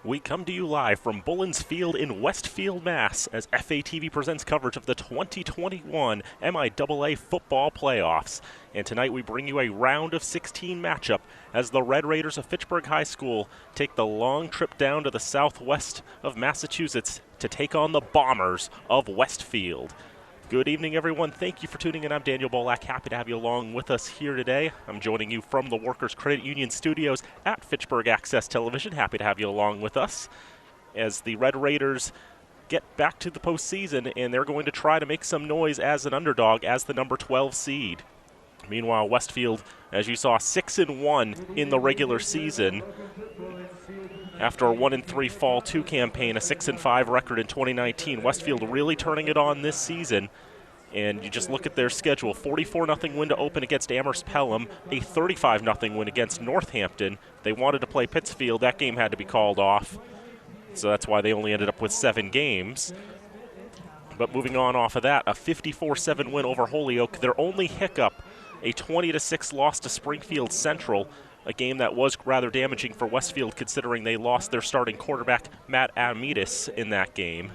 We come to you live from Bullens Field in Westfield, Mass. as FATV presents coverage of the 2021 MIAA football playoffs. And tonight we bring you a round of 16 matchup as the Red Raiders of Fitchburg High School take the long trip down to the southwest of Massachusetts to take on the Bombers of Westfield. Good evening, everyone. Thank you for tuning in. I'm Daniel Bolak. Happy to have you along with us here today. I'm joining you from the Workers Credit Union studios at Fitchburg Access Television. Happy to have you along with us as the Red Raiders get back to the postseason, and they're going to try to make some noise as an underdog as the number 12 seed. Meanwhile, Westfield, as you saw, 6-1 in the regular season. After a 1-3 Fall 2 campaign, a 6-5 record in 2019, Westfield really turning it on this season. And you just look at their schedule, 44-0 win to open against Amherst Pelham, a 35-0 win against Northampton. They wanted to play Pittsfield. That game had to be called off. So that's why they only ended up with 7 games. But moving on off of that, a 54-7 win over Holyoke. Their only hiccup, a 20-6 loss to Springfield Central, a game that was rather damaging for Westfield considering they lost their starting quarterback, Matt Amidas, in that game.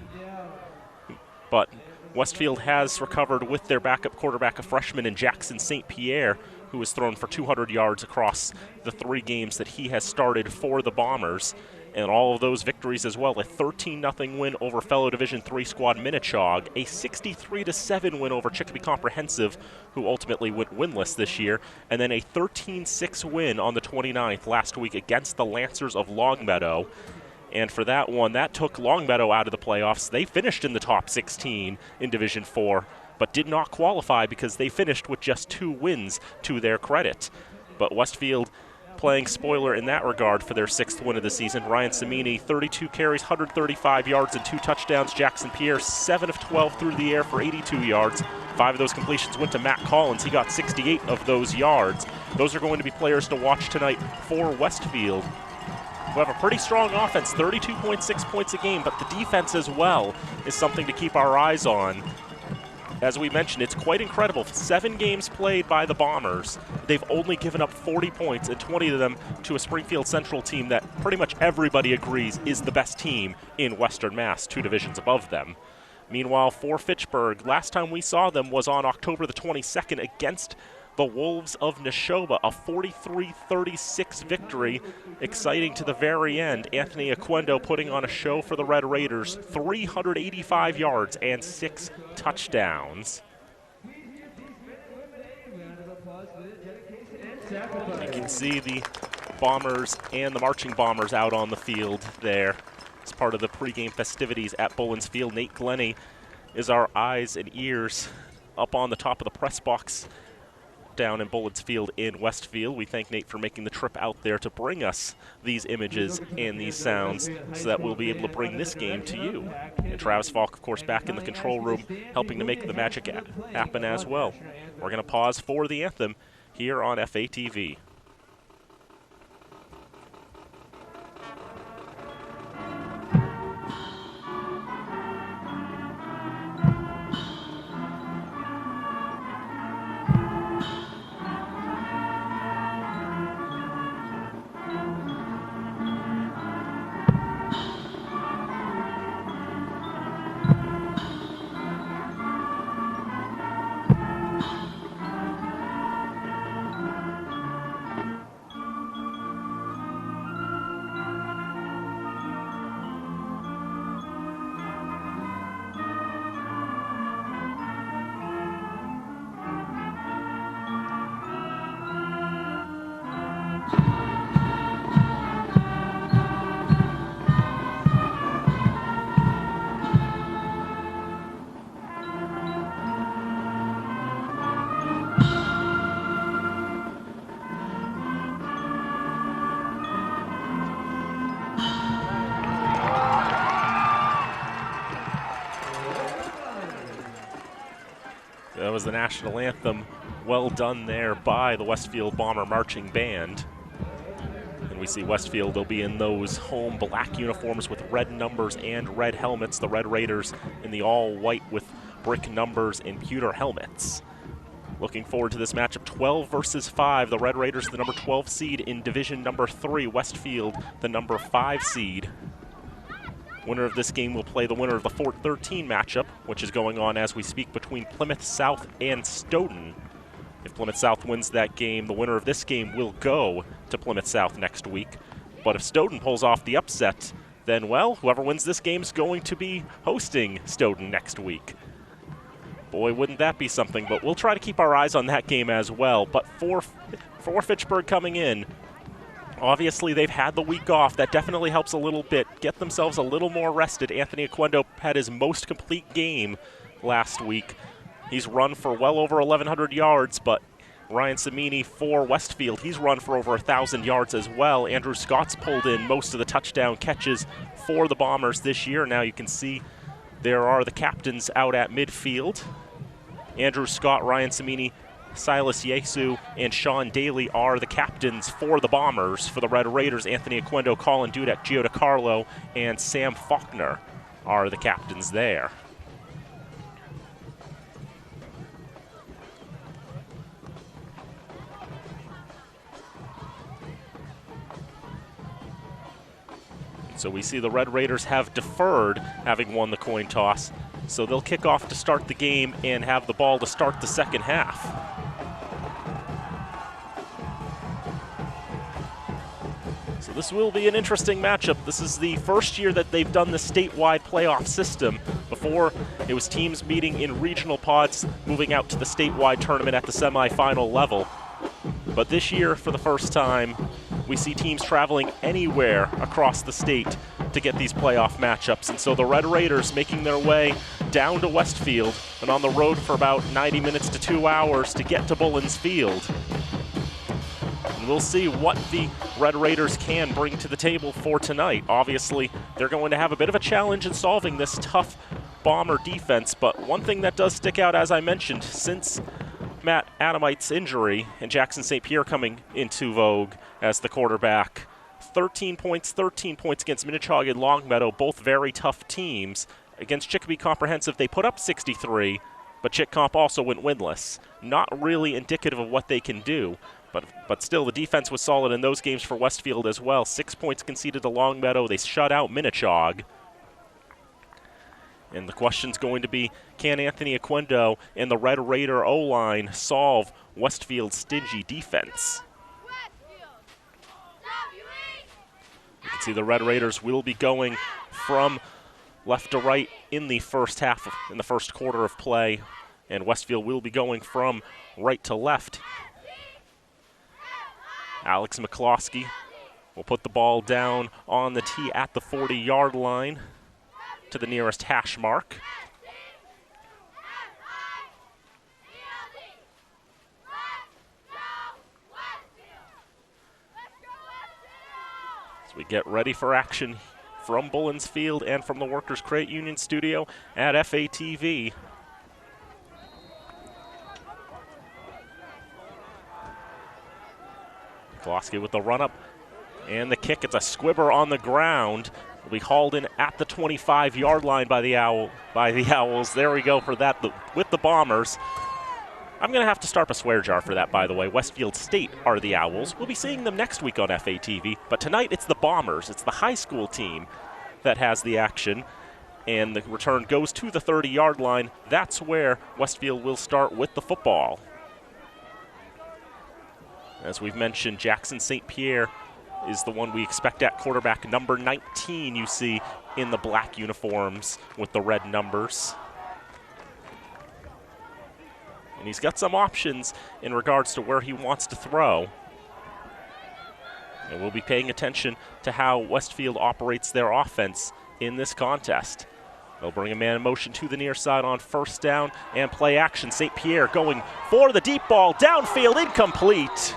But Westfield has recovered with their backup quarterback, a freshman in Jackson St. Pierre, who has thrown for 200 yards across the 3 games that he has started for the Bombers. And all of those victories as well, a 13-0 win over fellow Division III squad Minnechaug, a 63-7 win over Chicopee Comprehensive, who ultimately went winless this year, and then a 13-6 win on the 29th last week against the Lancers of Longmeadow. And for that one, that took Longmeadow out of the playoffs. They finished in the top 16 in Division IV, but did not qualify because they finished with just 2 wins to their credit. But Westfield playing spoiler in that regard for their 6th win of the season. Ryan Samini, 32 carries, 135 yards, and 2 touchdowns. Jackson Pierre, 7 of 12 through the air for 82 yards. 5 of those completions went to Matt Collins. He got 68 of those yards. Those are going to be players to watch tonight for Westfield, who have a pretty strong offense, 32.6 points a game, but the defense as well is something to keep our eyes on. As we mentioned, it's quite incredible. 7 games played by the Bombers. They've only given up 40 points, and 20 of them to a Springfield Central team that pretty much everybody agrees is the best team in Western Mass, 2 divisions above them. Meanwhile, for Fitchburg, last time we saw them was on October the 22nd against the Wolves of Neshoba, a 43-36 victory, exciting to the very end. Anthony Aquendo putting on a show for the Red Raiders, 385 yards and 6 touchdowns. You can see the Bombers and the Marching Bombers out on the field there as part of the pregame festivities at Bullens Field. Nate Glennie is our eyes and ears up on the top of the press box down in Bullens Field in Westfield. We thank Nate for making the trip out there to bring us these images and these sounds so that we'll be able to bring this game to you. And Travis Falk, of course, back in the control room helping to make the magic happen as well. We're going to pause for the anthem here on FATV. That was the national anthem. Well done there by the Westfield Bomber Marching Band. And we see Westfield, they'll be in those home black uniforms with red numbers and red helmets. The Red Raiders in the all-white with brick numbers and pewter helmets. Looking forward to this matchup, 12 versus 5. The Red Raiders, the number 12 seed in Division number 3. Westfield, the number 5 seed. Winner of this game will play the winner of the Fort 13 matchup, which is going on as we speak between Plymouth South and Stoughton. If Plymouth South wins that game, the winner of this game will go to Plymouth South next week. But if Stoughton pulls off the upset, then, well, whoever wins this game is going to be hosting Stoughton next week. Boy, wouldn't that be something, but we'll try to keep our eyes on that game as well. But for Fitchburg coming in, obviously they've had the week off. That definitely helps a little bit. Get themselves a little more rested. Anthony Aquendo had his most complete game last week. He's run for well over 1,100 yards, but Ryan Samini for Westfield, he's run for over 1,000 yards as well. Andrew Scott's pulled in most of the touchdown catches for the Bombers this year. Now you can see there are the captains out at midfield. Andrew Scott, Ryan Samini, Silas Yesu, and Sean Daly are the captains for the Bombers. For the Red Raiders, Anthony Aquendo, Colin Dudek, Gio DiCarlo, and Sam Faulkner are the captains there. So we see the Red Raiders have deferred, having won the coin toss. So they'll kick off to start the game and have the ball to start the second half. So this will be an interesting matchup. This is the first year that they've done the statewide playoff system. Before, it was teams meeting in regional pods, moving out to the statewide tournament at the semifinal level. But this year, for the first time, we see teams traveling anywhere across the state to get these playoff matchups. And so the Red Raiders making their way down to Westfield and on the road for about 90 minutes to 2 hours to get to Bullens Field. And we'll see what the Red Raiders can bring to the table for tonight. Obviously, they're going to have a bit of a challenge in solving this tough Bomber defense, but one thing that does stick out, as I mentioned, since Matt Adamite's injury and Jackson St. Pierre coming into vogue as the quarterback. 13 points against Minnechaug and Longmeadow, both very tough teams. Against Chicopee Comprehensive, they put up 63, but Chick Comp also went winless. Not really indicative of what they can do, but still the defense was solid in those games for Westfield as well. 6 points conceded to Longmeadow. They shut out Minnechaug. And the question's going to be, can Anthony Aquendo and the Red Raider O-line solve Westfield's stingy defense? You can see the Red Raiders will be going from left to right in the first half, in the first quarter of play, and Westfield will be going from right to left. Alex McCloskey will put the ball down on the tee at the 40-yard line to the nearest hash mark. As we get ready for action from Bullens Field and from the Workers Credit Union studio at FATV. McCloskey with the run-up and the kick. It's a squibber on the ground. Will be hauled in at the 25-yard line by the Owls. There we go for that with the Bombers. I'm going to have to start a swear jar for that, by the way. Westfield State are the Owls. We'll be seeing them next week on FATV, but tonight it's the Bombers. It's the high school team that has the action, and the return goes to the 30-yard line. That's where Westfield will start with the football. As we've mentioned, Jackson St. Pierre is the one we expect at quarterback. Number 19 you see in the black uniforms with the red numbers. And he's got some options in regards to where he wants to throw. And we'll be paying attention to how Westfield operates their offense in this contest. They'll bring a man in motion to the near side on first down and play action. St. Pierre going for the deep ball, downfield, incomplete.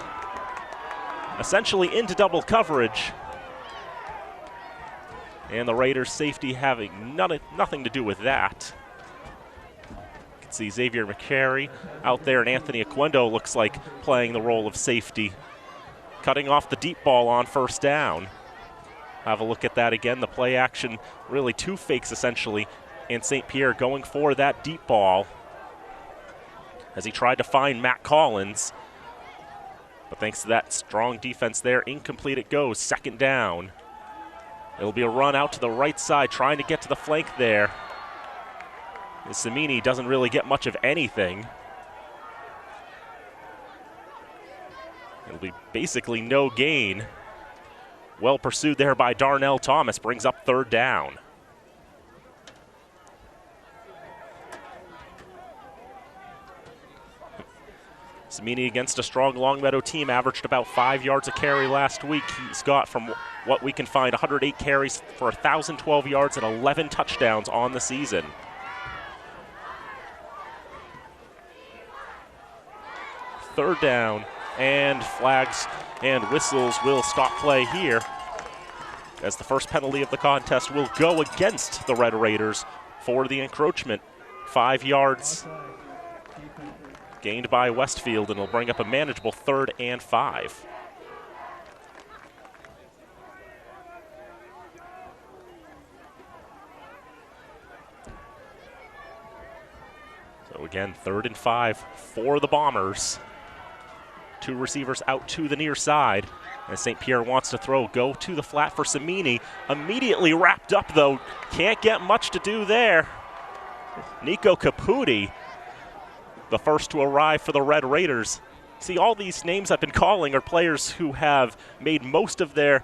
Essentially into double coverage. And the Raiders safety having nothing to do with that. You can see Xavier McCary out there, and Anthony Aquendo looks like playing the role of safety, cutting off the deep ball on first down. Have a look at that again. The play action, really two fakes essentially, and St. Pierre going for that deep ball as he tried to find Matt Collins. But thanks to that strong defense there, incomplete it goes, second down. It'll be a run out to the right side, trying to get to the flank there. Samini doesn't really get much of anything. It'll be basically no gain. Well pursued there by Darnell Thomas, brings up third down. Samini against a strong Longmeadow team, averaged about 5 yards a carry last week. He's got, from what we can find, 108 carries for 1,012 yards and 11 touchdowns on the season. Third down, and flags and whistles will stop play here, as the first penalty of the contest will go against the Red Raiders for the encroachment. 5 yards gained by Westfield, and it'll bring up a manageable 3rd and 5. So again, 3rd and 5 for the Bombers. 2 receivers out to the near side. As St. Pierre wants to throw, go to the flat for Samini. Immediately wrapped up, though. Can't get much to do there. Nico Caputi, the first to arrive for the Red Raiders. See, all these names I've been calling are players who have made most of their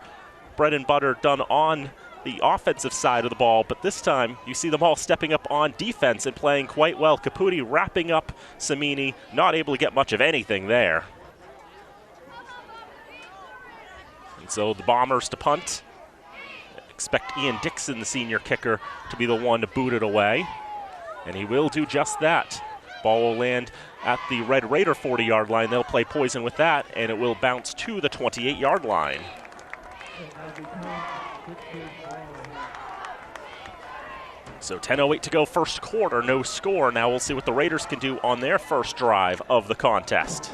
bread and butter done on the offensive side of the ball, but this time you see them all stepping up on defense and playing quite well. Caputi wrapping up Samini, not able to get much of anything there. And so the Bombers to punt. Expect Ian Dixon, the senior kicker, to be the one to boot it away. And he will do just that. Ball will land at the Red Raider 40-yard line. They'll play poison with that, and it will bounce to the 28-yard line. So 10:08 to go, first quarter, no score. Now we'll see what the Raiders can do on their first drive of the contest.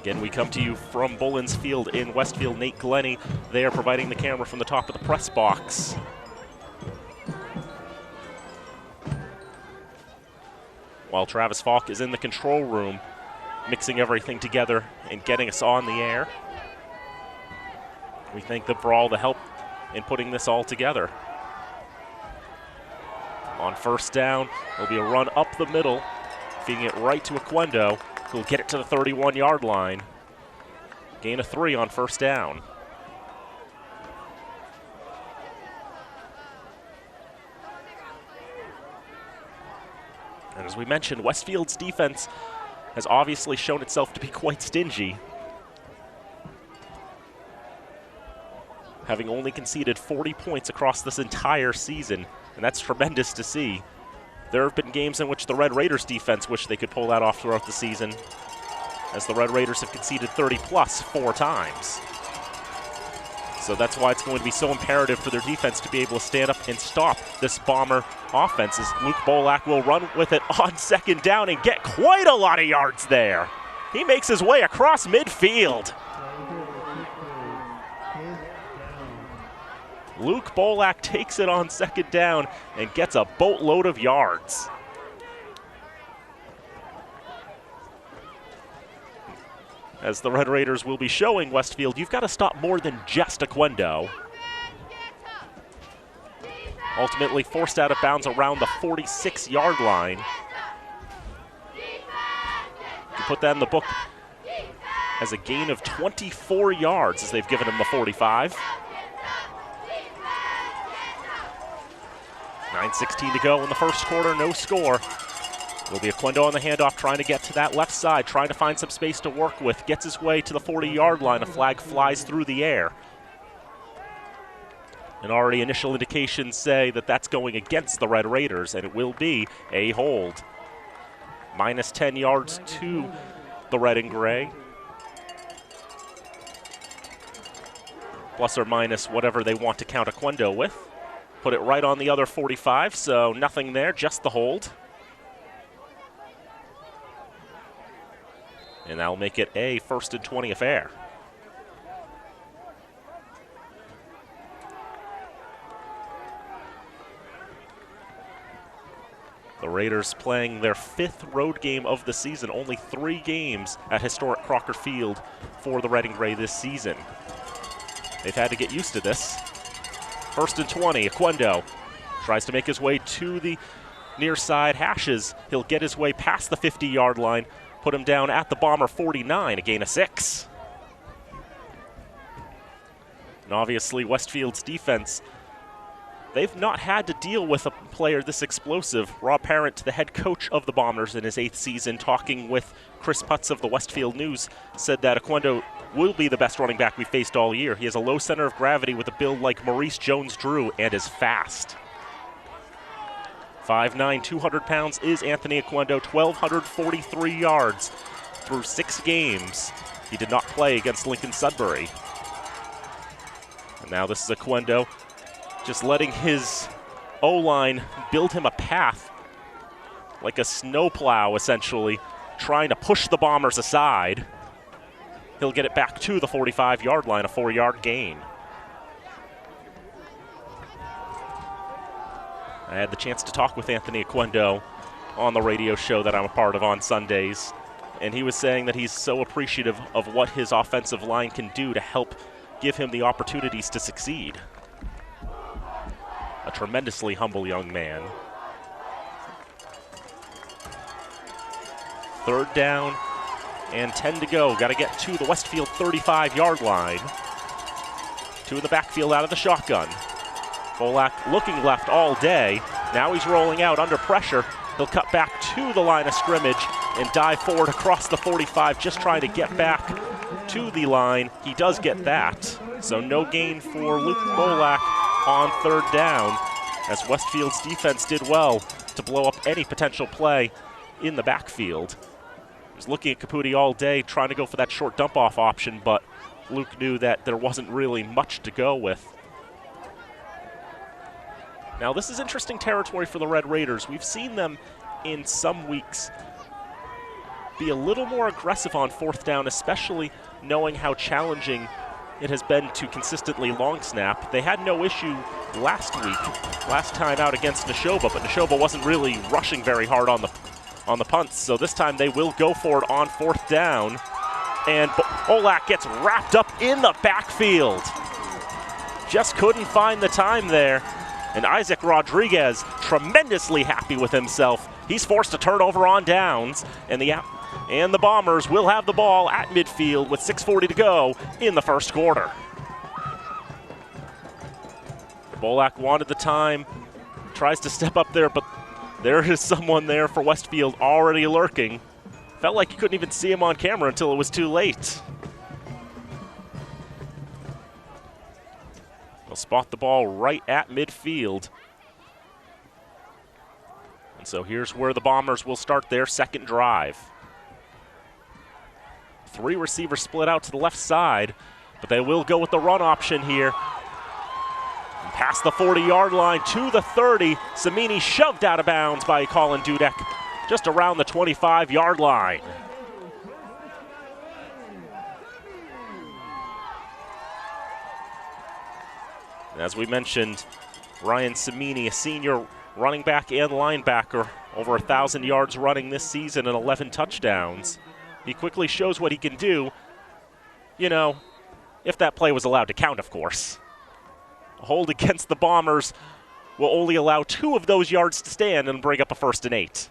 Again, we come to you from Bullens Field in Westfield. Nate Glennie there providing the camera from the top of the press box. While Travis Falk is in the control room, mixing everything together and getting us on the air. We thank them for all the help in putting this all together. On first down, there'll be a run up the middle, feeding it right to Oquendo, who will get it to the 31-yard line. Gain of 3 on first down. And as we mentioned, Westfield's defense has obviously shown itself to be quite stingy, having only conceded 40 points across this entire season, and that's tremendous to see. There have been games in which the Red Raiders defense wish they could pull that off throughout the season, as the Red Raiders have conceded 30-plus 4 times. So that's why it's going to be so imperative for their defense to be able to stand up and stop this Bomber offense, as Luke Bolak will run with it on second down and get quite a lot of yards there. He makes his way across midfield. Luke Bolak takes it on second down and gets a boatload of yards. As the Red Raiders will be showing Westfield, you've got to stop more than just Oquendo. Ultimately forced out of bounds around the 46-yard line. You can put that in the book as a gain of 24 yards as they've given him the 45. 9:16 to go in the first quarter, no score. It'll be Oquendo on the handoff, trying to get to that left side, trying to find some space to work with. Gets his way to the 40-yard line. A flag flies through the air. And already initial indications say that that's going against the Red Raiders, and it will be a hold. Minus 10 yards to the Red and Gray. Plus or minus whatever they want to count Oquendo with. Put it right on the other 45, so nothing there, just the hold. And that'll make it a 1st and 20 affair. The Raiders playing their 5th road game of the season, only 3 games at historic Crocker Field for the Red and Gray this season. They've had to get used to this. 1st and 20, Oquendo tries to make his way to the near side hashes. He'll get his way past the 50-yard line, put him down at the Bomber 49, a gain of 6. And obviously Westfield's defense, they've not had to deal with a player this explosive. Rob Parent, the head coach of the Bombers in his 8th season, talking with Chris Putz of the Westfield News, said that Oquendo will be the best running back we faced all year. He has a low center of gravity with a build like Maurice Jones-Drew and is fast. 5'9", 200 pounds is Anthony Oquendo, 1,243 yards through 6 games. He did not play against Lincoln Sudbury. And now this is Oquendo just letting his O-line build him a path, like a snowplow essentially, trying to push the Bombers aside. He'll get it back to the 45-yard line, a 4-yard gain. I had the chance to talk with Anthony Oquendo on the radio show that I'm a part of on Sundays, and he was saying that he's so appreciative of what his offensive line can do to help give him the opportunities to succeed. A tremendously humble young man. 3rd down and 10 to go. Got to get to the Westfield 35-yard line. 2 in the backfield out of the shotgun. Bolak looking left all day. Now he's rolling out under pressure. He'll cut back to the line of scrimmage and dive forward across the 45, just trying to get back to the line. He does get that. So no gain for Luke Bolak on 3rd down, as Westfield's defense did well to blow up any potential play in the backfield. He was looking at Caputi all day, trying to go for that short dump-off option, but Luke knew that there wasn't really much to go with. Now, this is interesting territory for the Red Raiders. We've seen them in some weeks be a little more aggressive on 4th down, especially knowing how challenging it has been to consistently long snap. They had no issue last time out against Neshoba, but Neshoba wasn't really rushing very hard on the punts, so this time they will go for it on 4th down, and Bolak gets wrapped up in the backfield. Just couldn't find the time there, and Isaac Rodriguez tremendously happy with himself. He's forced to turn over on downs, and the Bombers will have the ball at midfield with 6:40 to go in the 1st quarter. Bolak wanted the time, tries to step up there, but there is someone there for Westfield already lurking. Felt like you couldn't even see him on camera until it was too late. They'll spot the ball right at midfield. And so here's where the Bombers will start their 2nd drive. 3 receivers split out to the left side, but they will go with the run option here. And past the 40-yard line to the 30, Samini shoved out of bounds by Colin Dudek, just around the 25-yard line. And as we mentioned, Ryan Samini, a senior running back and linebacker, over 1,000 yards running this season and 11 touchdowns. He quickly shows what he can do, you know, if that play was allowed to count, of course. A hold against the Bombers will only allow 2 of those yards to stand and bring up a 1st and 8.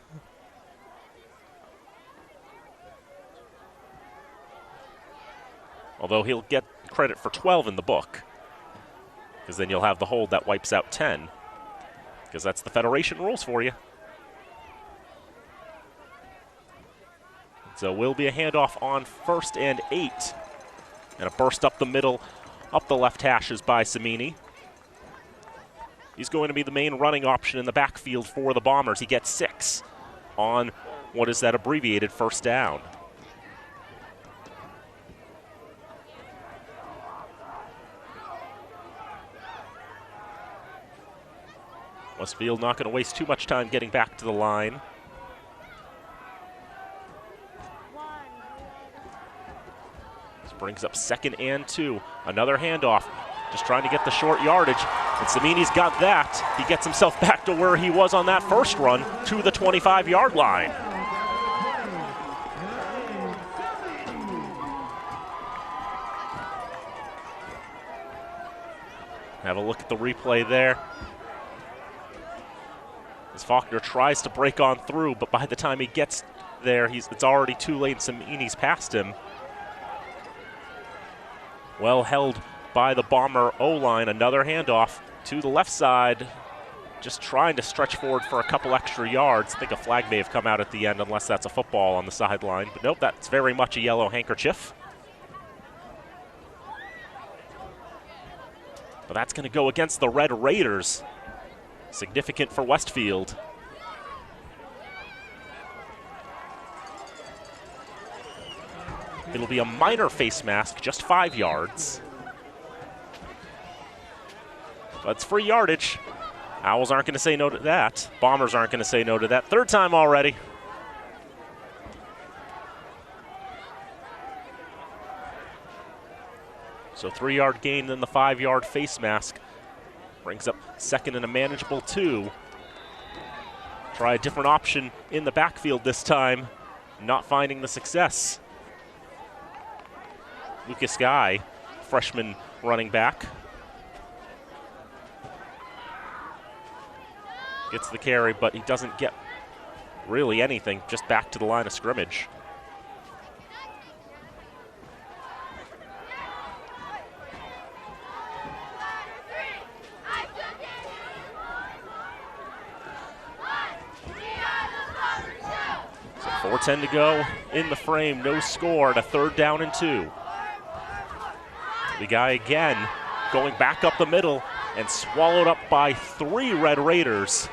Although he'll get credit for 12 in the book, because then you'll have the hold that wipes out 10, because that's the Federation rules for you. So will be a handoff on 1st and 8. And a burst up the middle, up the left hashes by Samini. He's going to be the main running option in the backfield for the Bombers. He gets 6 on what is that abbreviated 1st down. Westfield not going to waste too much time getting back to the line. This brings up 2nd and 2. Another handoff. Just trying to get the short yardage. And Cimini's got that. He gets himself back to where he was on that first run, to the 25-yard line. Have a look at the replay there. As Faulkner tries to break on through, but by the time he gets there, it's already too late. Cimini's past him. Well held by the Bomber O-line. Another handoff to the left side. Just trying to stretch forward for a couple extra yards. I think a flag may have come out at the end, unless that's a football on the sideline. But nope, that's very much a yellow handkerchief. But that's going to go against the Red Raiders. Significant for Westfield. It'll be a minor face mask, just 5 yards. But it's free yardage. Owls aren't going to say no to that. Bombers aren't going to say no to that. Third time already. So 3-yard gain, then the 5-yard face mask. Brings up second and a manageable 2. Try a different option in the backfield this time. Not finding the success. Lucas Guy, freshman running back. Gets the carry, but he doesn't get really anything, just back to the line of scrimmage. So 4:10 to go in the frame, no score, and a 3rd down and 2. The guy again going back up the middle and swallowed up by 3 Red Raiders.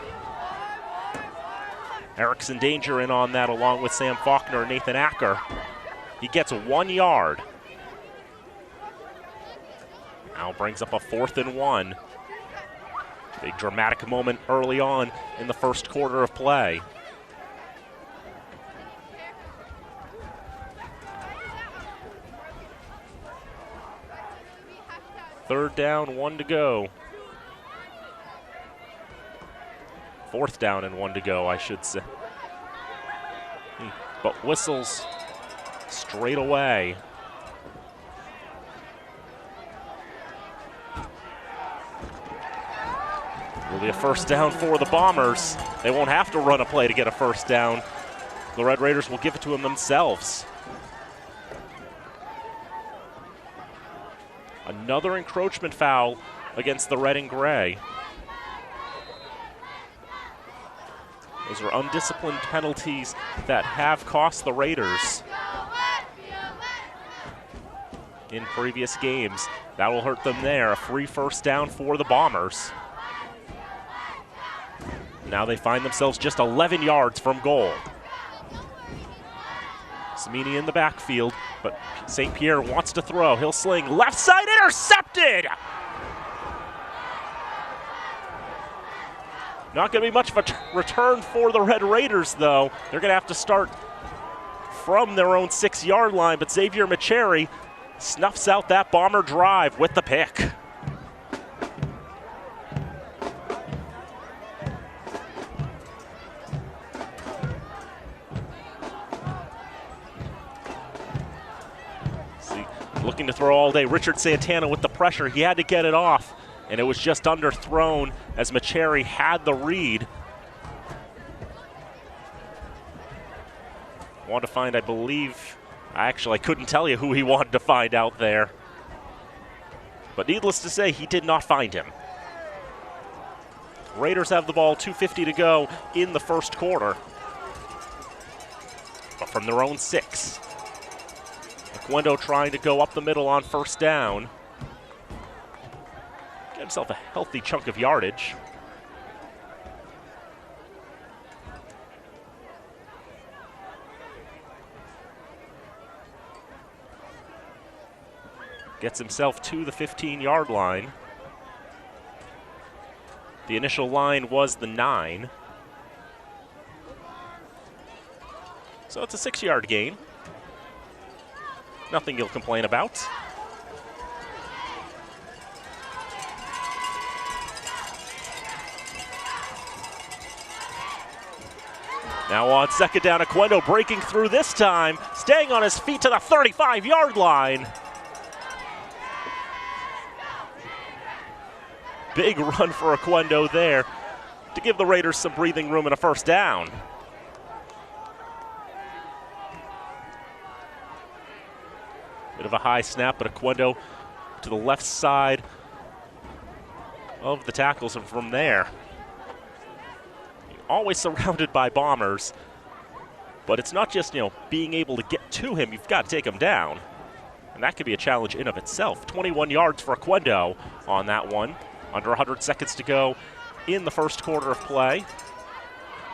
Erickson Danger in on that along with Sam Faulkner and Nathan Acker. He gets 1 yard. Now brings up a 4th and 1. Big dramatic moment early on in the first quarter of play. Third down, 1 to go. 4th down and 1 to go, I should say. But whistles straight away. Will be a 1st down for the Bombers. They won't have to run a play to get a 1st down. The Red Raiders will give it to them themselves. Another encroachment foul against the red and gray. Those are undisciplined penalties that have cost the Raiders in previous games. That will hurt them there. A free 1st down for the Bombers. Now they find themselves just 11 yards from goal. Cimini in the backfield, but St. Pierre wants to throw. He'll sling. Left side intercepted! Not going to be much of a return for the Red Raiders, though. They're going to have to start from their own 6-yard line, but Xavier Macheri snuffs out that Bomber drive with the pick. Looking to throw all day. Richard Santana with the pressure. He had to get it off, and it was just underthrown as Macheri had the read. Want to find, I believe, I couldn't tell you who he wanted to find out there. But needless to say, he did not find him. Raiders have the ball, 2:50 to go in the first quarter. But from their own 6. Gwendo trying to go up the middle on 1st down. Get himself a healthy chunk of yardage. Gets himself to the 15-yard line. The initial line was the 9. So it's a 6-yard gain. Nothing you'll complain about. Now on second down, Oquendo breaking through this time, staying on his feet to the 35-yard line. Big run for Oquendo there to give the Raiders some breathing room and a first down. Bit of a high snap, but Oquendo to the left side of the tackles, and from there, always surrounded by bombers. But it's not just, being able to get to him, you've got to take him down. And that could be a challenge in of itself. 21 yards for Oquendo on that one. Under 100 seconds to go in the first quarter of play.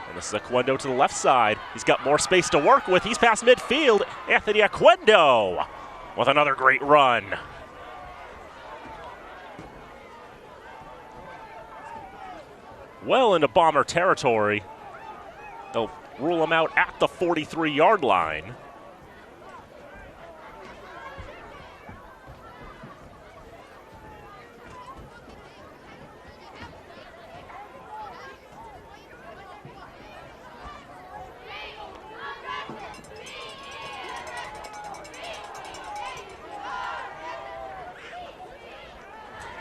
And this is Oquendo to the left side. He's got more space to work with. He's past midfield. Anthony Oquendo with another great run. Well into Bomber territory. They'll rule him out at the 43-yard line.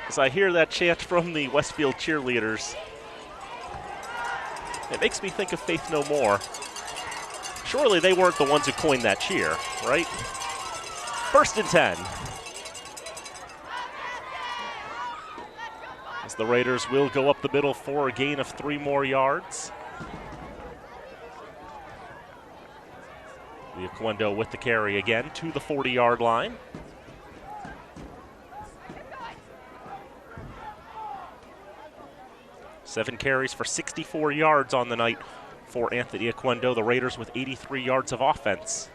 As I hear that chant from the Westfield cheerleaders, it makes me think of Faith No More. Surely they weren't the ones who coined that cheer, right? First and 10. As the Raiders will go up the middle for a gain of 3 more yards. The Oquendo with the carry again to the 40-yard line. Seven carries for 64 yards on the night for Anthony Oquendo. The Raiders with 83 yards of offense.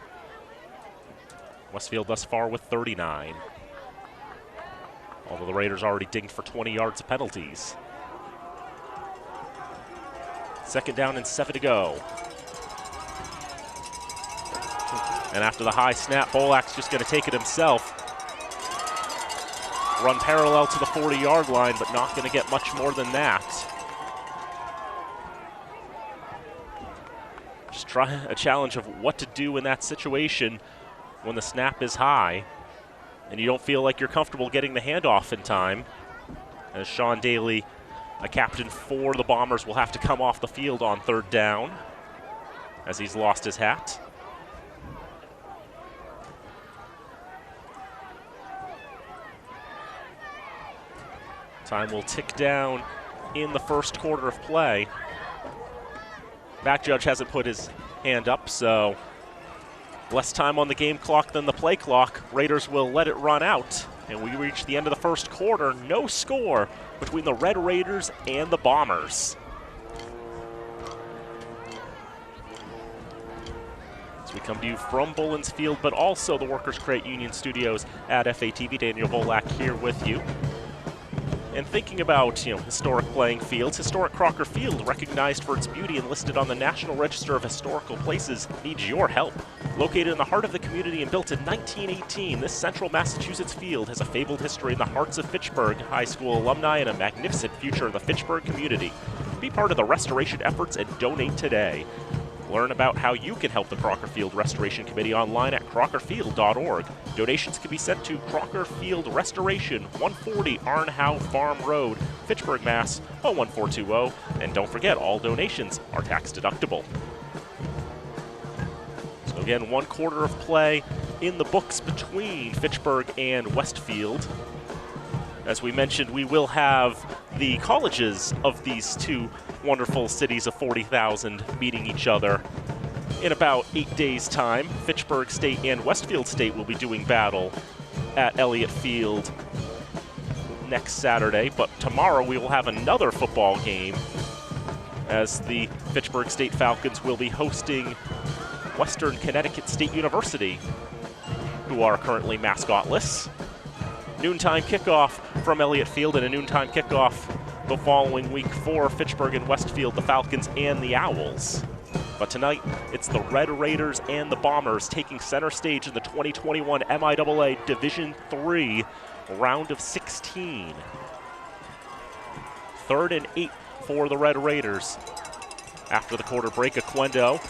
Westfield thus far with 39. Although the Raiders already dinged for 20 yards of penalties. Second down and 7 to go. And after the high snap, Bolak's just going to take it himself. Run parallel to the 40-yard line, but not going to get much more than that. Just try a challenge of what to do in that situation when the snap is high and you don't feel like you're comfortable getting the handoff in time. As Sean Daly, a captain for the Bombers, will have to come off the field on third down as he's lost his hat. Time will tick down in the first quarter of play. Back judge hasn't put his hand up, so less time on the game clock than the play clock. Raiders will let it run out, and we reach the end of the first quarter. No score between the Red Raiders and the Bombers. As we come to you from Bullens Field, but also the Workers' Credit Union Studios at FATV. Daniel Volak here with you. And thinking about, historic playing fields, historic Crocker Field, recognized for its beauty and listed on the National Register of Historical Places, needs your help. Located in the heart of the community and built in 1918, this central Massachusetts field has a fabled history in the hearts of Fitchburg High School alumni and a magnificent future of the Fitchburg community. Be part of the restoration efforts and donate today. Learn about how you can help the Crocker Field Restoration Committee online at crockerfield.org. Donations can be sent to Crocker Field Restoration, 140 Arnhow Farm Road, Fitchburg, Mass. 01420. And don't forget, all donations are tax deductible. So again, one quarter of play in the books between Fitchburg and Westfield. As we mentioned, we will have the colleges of these two wonderful cities of 40,000 meeting each other in about 8 days' time. Fitchburg State and Westfield State will be doing battle at Elliott Field next Saturday, but tomorrow we will have another football game as the Fitchburg State Falcons will be hosting Western Connecticut State University, who are currently mascotless. Noontime kickoff from Elliott Field and a noontime kickoff the following week for Fitchburg and Westfield, the Falcons and the Owls. But tonight, it's the Red Raiders and the Bombers taking center stage in the 2021 MIAA Division III round of 16. 3rd and 8 for the Red Raiders. After the quarter break, Oquendo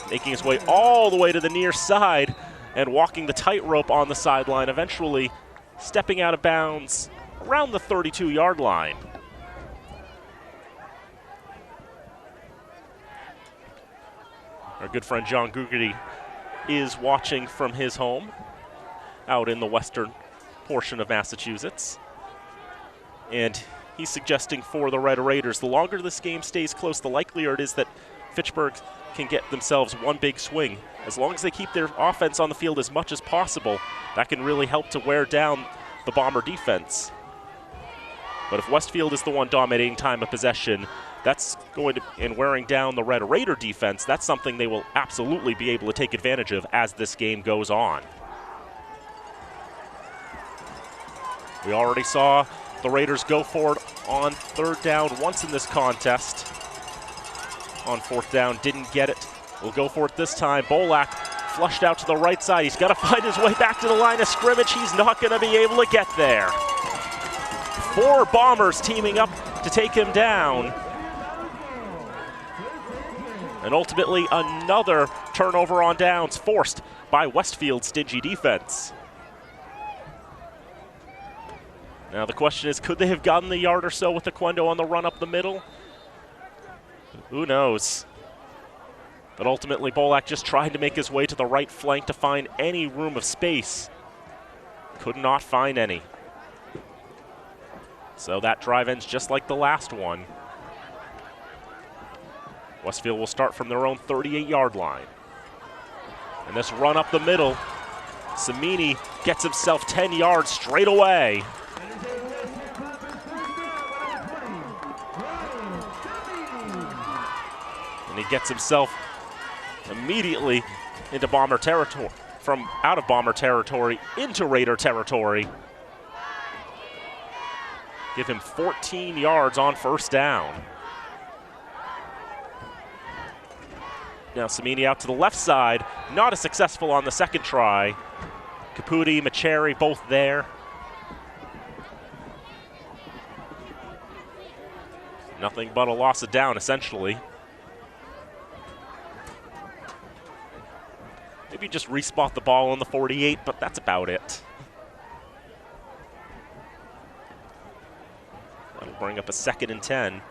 making his way all the way to the near side and walking the tightrope on the sideline, eventually stepping out of bounds around the 32-yard line. Our good friend John Gugerty is watching from his home out in the western portion of Massachusetts. And he's suggesting for the Red Raiders, the longer this game stays close, the likelier it is that Fitchburg can get themselves one big swing. As long as they keep their offense on the field as much as possible, that can really help to wear down the Bomber defense. But if Westfield is the one dominating time of possession, that's going to, and wearing down the Red Raider defense, that's something they will absolutely be able to take advantage of as this game goes on. We already saw the Raiders go for it on third down once in this contest. On fourth down, didn't get it. We'll go for it this time. Bolak flushed out to the right side. He's got to find his way back to the line of scrimmage. He's not going to be able to get there. 4 Bombers teaming up to take him down. And ultimately another turnover on downs forced by Westfield's stingy defense. Now the question is, could they have gotten the yard or so with Oquendo on the run up the middle? Who knows? But ultimately Bolak just tried to make his way to the right flank to find any room of space. Could not find any. So that drive ends just like the last one. Westfield will start from their own 38-yard line. And this run up the middle, Samini gets himself 10 yards straight away. And he gets himself immediately into Bomber territory, from out of Bomber territory into Raider territory. Give him 14 yards on first down. Now Samini out to the left side, not as successful on the second try. Caputi, Macheri, both there. Nothing but a loss of down, essentially. Maybe just respot the ball on the 48, but that's about it. That'll bring up a 2nd and 10.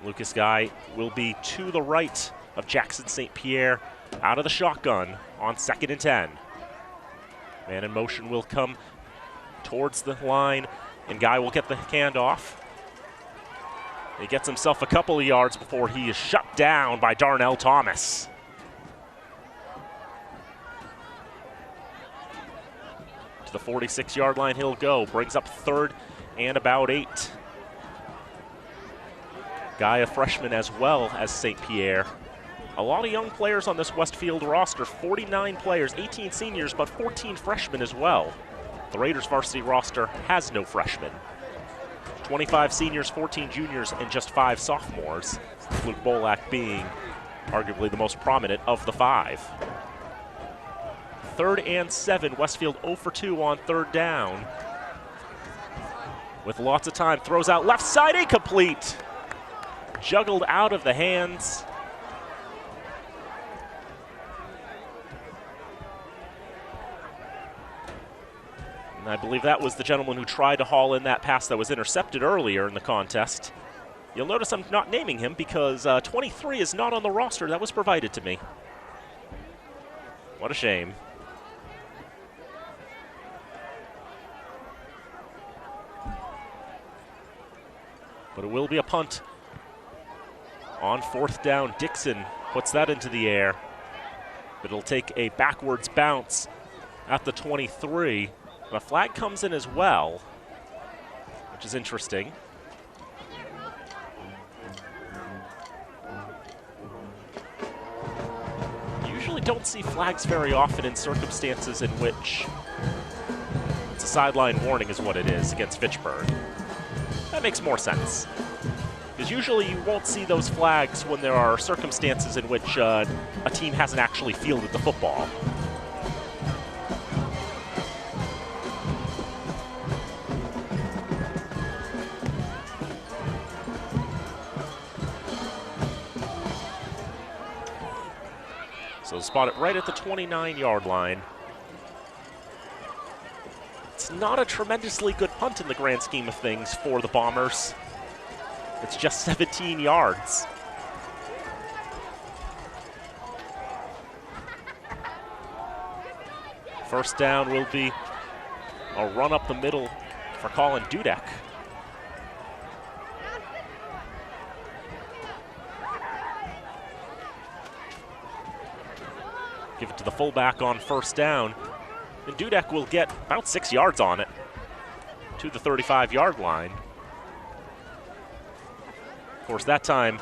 Lucas Guy will be to the right of Jackson St. Pierre out of the shotgun on 2nd and 10. Man in motion will come towards the line, and Guy will get the handoff. He gets himself a couple of yards before he is shut down by Darnell Thomas. To the 46-yard line he'll go, brings up 3rd and about 8. Guy, a freshman as well as St. Pierre. A lot of young players on this Westfield roster, 49 players, 18 seniors, but 14 freshmen as well. The Raiders varsity roster has no freshmen. 25 seniors, 14 juniors, and just 5 sophomores. Luke Bolak being arguably the most prominent of the 5. 3rd and 7, Westfield 0 for 2 on 3rd down. With lots of time, throws out left side, incomplete. Juggled out of the hands. And I believe that was the gentleman who tried to haul in that pass that was intercepted earlier in the contest. You'll notice I'm not naming him because 23 is not on the roster that was provided to me. What a shame. But it will be a punt. On 4th down, Dixon puts that into the air. But it'll take a backwards bounce at the 23. But a flag comes in as well, which is interesting. You usually don't see flags very often in circumstances in which it's a sideline warning is what it is against Fitchburg. That makes more sense. Because usually you won't see those flags when there are circumstances in which a team hasn't actually fielded the football. So spot it right at the 29-yard line. It's not a tremendously good punt in the grand scheme of things for the Bombers. It's just 17 yards. First down will be a run up the middle for Colin Dudek. Give it to the fullback on first down. And Dudek will get about 6 yards on it to the 35-yard line. Of course, that time,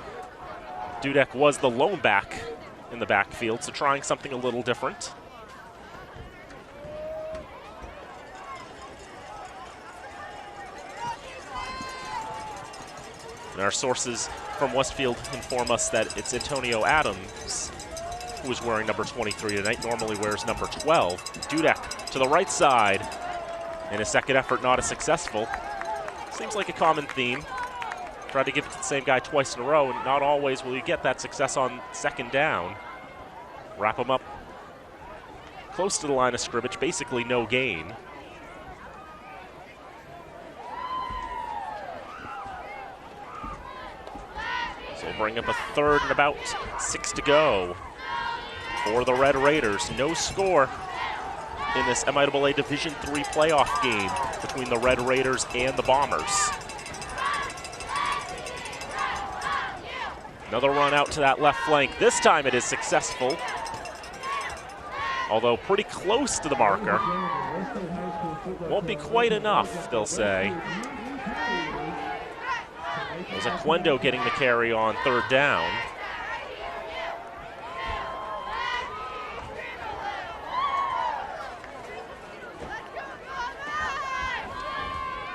Dudek was the lone back in the backfield, so trying something a little different. And our sources from Westfield inform us that it's Antonio Adams who is wearing number 23 tonight, normally wears number 12. Dudek to the right side. In his second effort, not as successful. Seems like a common theme. Tried to give it to the same guy twice in a row, and not always will you get that success on second down. Wrap him up close to the line of scrimmage, basically no gain. So we'll bring up a third and about 6 to go for the Red Raiders. No score in this MIAA Division III playoff game between the Red Raiders and the Bombers. Another run out to that left flank. This time it is successful, although pretty close to the marker. Won't be quite enough, they'll say. It was Aquendo getting the carry on third down.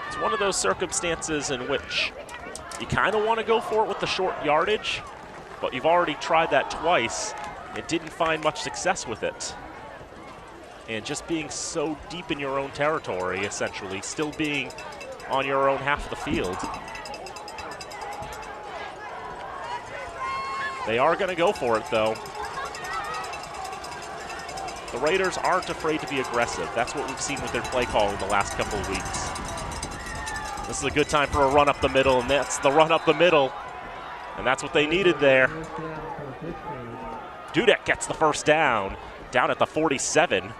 It's one of those circumstances in which you kind of want to go for it with the short yardage, but you've already tried that twice and didn't find much success with it. And just being so deep in your own territory, essentially, still being on your own half of the field. They are going to go for it, though. The Raiders aren't afraid to be aggressive. That's what we've seen with their play call in the last couple of weeks. This is a good time for a run up the middle, and that's the run up the middle. And that's what they needed there. Dudek gets the first down at the 47.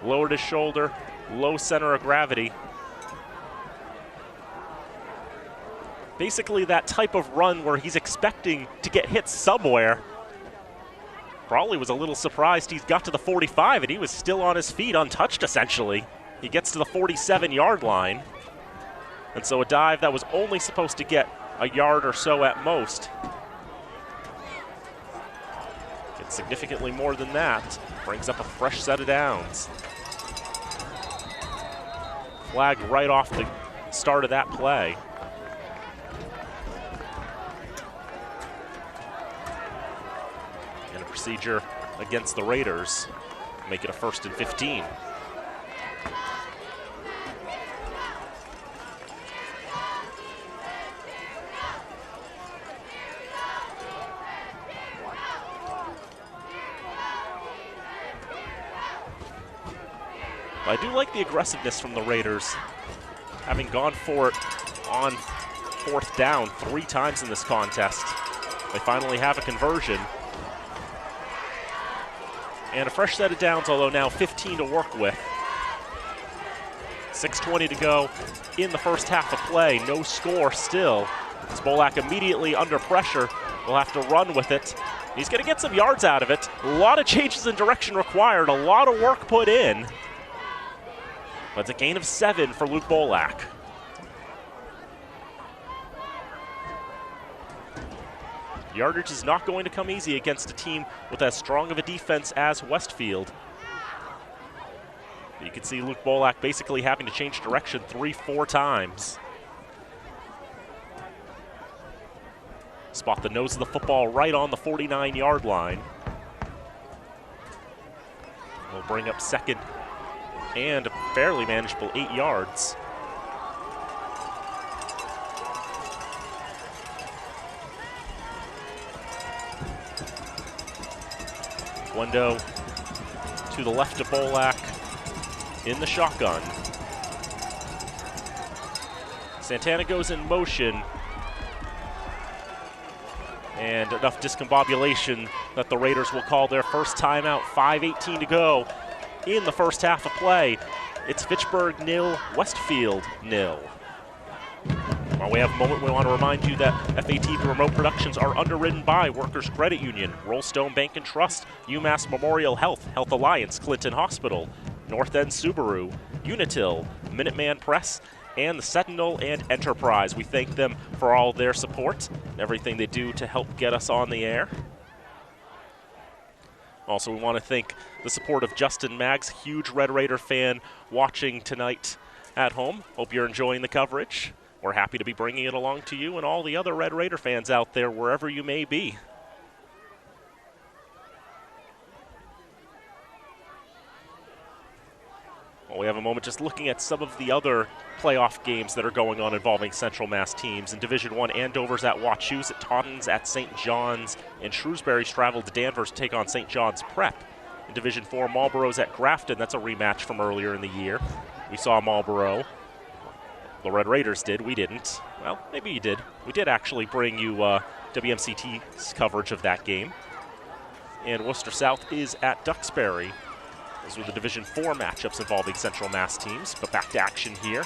Lowered his shoulder, low center of gravity. Basically that type of run where he's expecting to get hit somewhere. Probably was a little surprised he's got to the 45 and he was still on his feet, untouched essentially. He gets to the 47-yard line. And so a dive that was only supposed to get a yard or so at most. Gets significantly more than that. Brings up a fresh set of downs. Flag right off the start of that play. And a procedure against the Raiders. Make it a 1st and 15. I do like the aggressiveness from the Raiders, having gone for it on 4th down 3 times in this contest. They finally have a conversion. And a fresh set of downs, although now 15 to work with. 6:20 to go in the first half of play. No score still. Spolak immediately under pressure. Will have to run with it. He's going to get some yards out of it. A lot of changes in direction required. A lot of work put in. But it's a gain of 7 for Luke Bolak. Yardage is not going to come easy against a team with as strong of a defense as Westfield. You can see Luke Bolak basically having to change direction 3-4 times. spot the nose of the football right on the 49-yard line. We'll bring up second and a fairly manageable 8 yards. Wendo to the left of Bolak in the shotgun. Santana goes in motion, and enough discombobulation that the Raiders will call their first timeout. 5:18 to go in the first half of play. It's Fitchburg 0, Westfield 0. While we have a moment, we want to remind you that FATV Remote Productions are underwritten by Workers Credit Union, Rollstone Bank and Trust, UMass Memorial Health, Health Alliance, Clinton Hospital, North End Subaru, Unitil, Minuteman Press, and the Sentinel and Enterprise. We thank them for all their support and everything they do to help get us on the air. Also, we want to thank the support of Justin Maggs, huge Red Raider fan watching tonight at home. Hope you're enjoying the coverage. We're happy to be bringing it along to you and all the other Red Raider fans out there, wherever you may be. Well, we have a moment just looking at some of the other playoff games that are going on involving Central Mass teams. In Division I, Andover's at Wachusett, Tauten's at St. John's, and Shrewsbury's traveled to Danvers to take on St. John's Prep. In Division IV, Marlboro's at Grafton. That's a rematch from earlier in the year. We saw Marlboro. The Red Raiders did. We didn't. Well, maybe you did. We did actually bring you WMCT's coverage of that game. And Worcester South is at Duxbury. Those were the Division IV matchups involving Central Mass teams, but back to action here.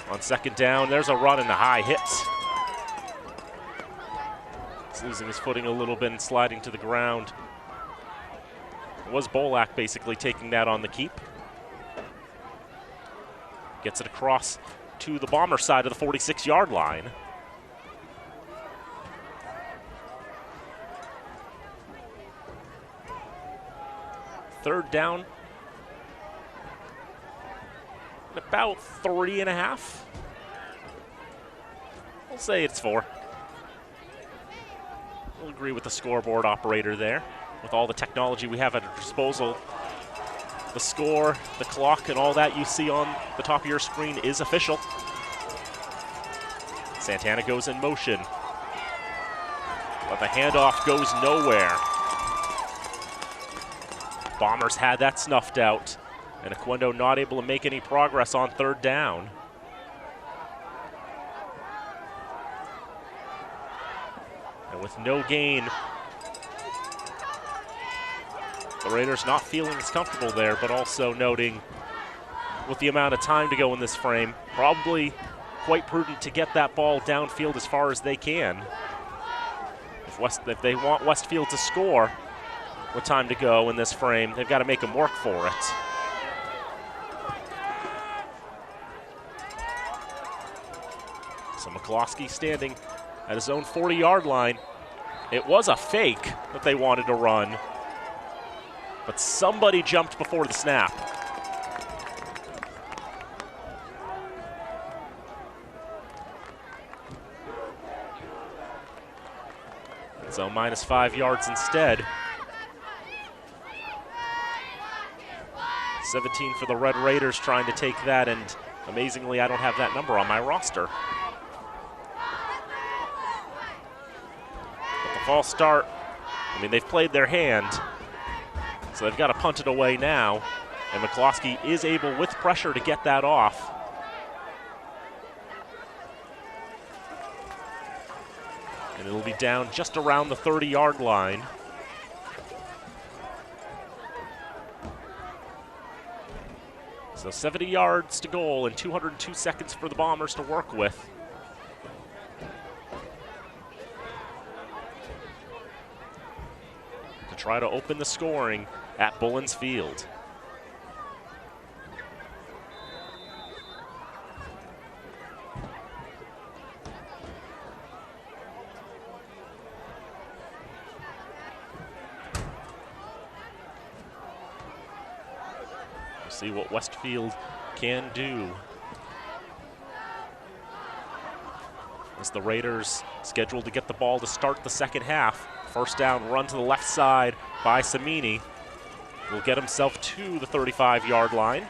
On second down, there's a run and a high hit. He's losing his footing a little bit and sliding to the ground. It was Bolak basically taking that on the keep. Gets it across to the Bomber side of the 46-yard line. Third down, about 3.5. We'll say it's 4. We'll agree with the scoreboard operator there. With all the technology we have at our disposal, the score, the clock, and all that you see on the top of your screen is official. Santana goes in motion, but the handoff goes nowhere. Bombers had that snuffed out, and Oquendo not able to make any progress on third down. And with no gain, the Raiders not feeling as comfortable there, but also noting with the amount of time to go in this frame, probably quite prudent to get that ball downfield as far as they can. If they want Westfield to score with time to go in this frame, they've got to make them work for it. So McCloskey standing at his own 40-yard line. It was a fake that they wanted to run, but somebody jumped before the snap. So minus 5 yards instead. 17 for the Red Raiders trying to take that, and amazingly, I don't have that number on my roster. But the false start, I mean, they've played their hand, so they've got to punt it away now, and McCloskey is able, with pressure, to get that off. And it'll be down just around the 30-yard line. So 70 yards to goal and 202 seconds for the Bombers to work with. To try to open the scoring at Bullens Field. See what Westfield can do. as the Raiders scheduled to get the ball to start the second half. First down run to the left side by Samini. Will get himself to the 35-yard line.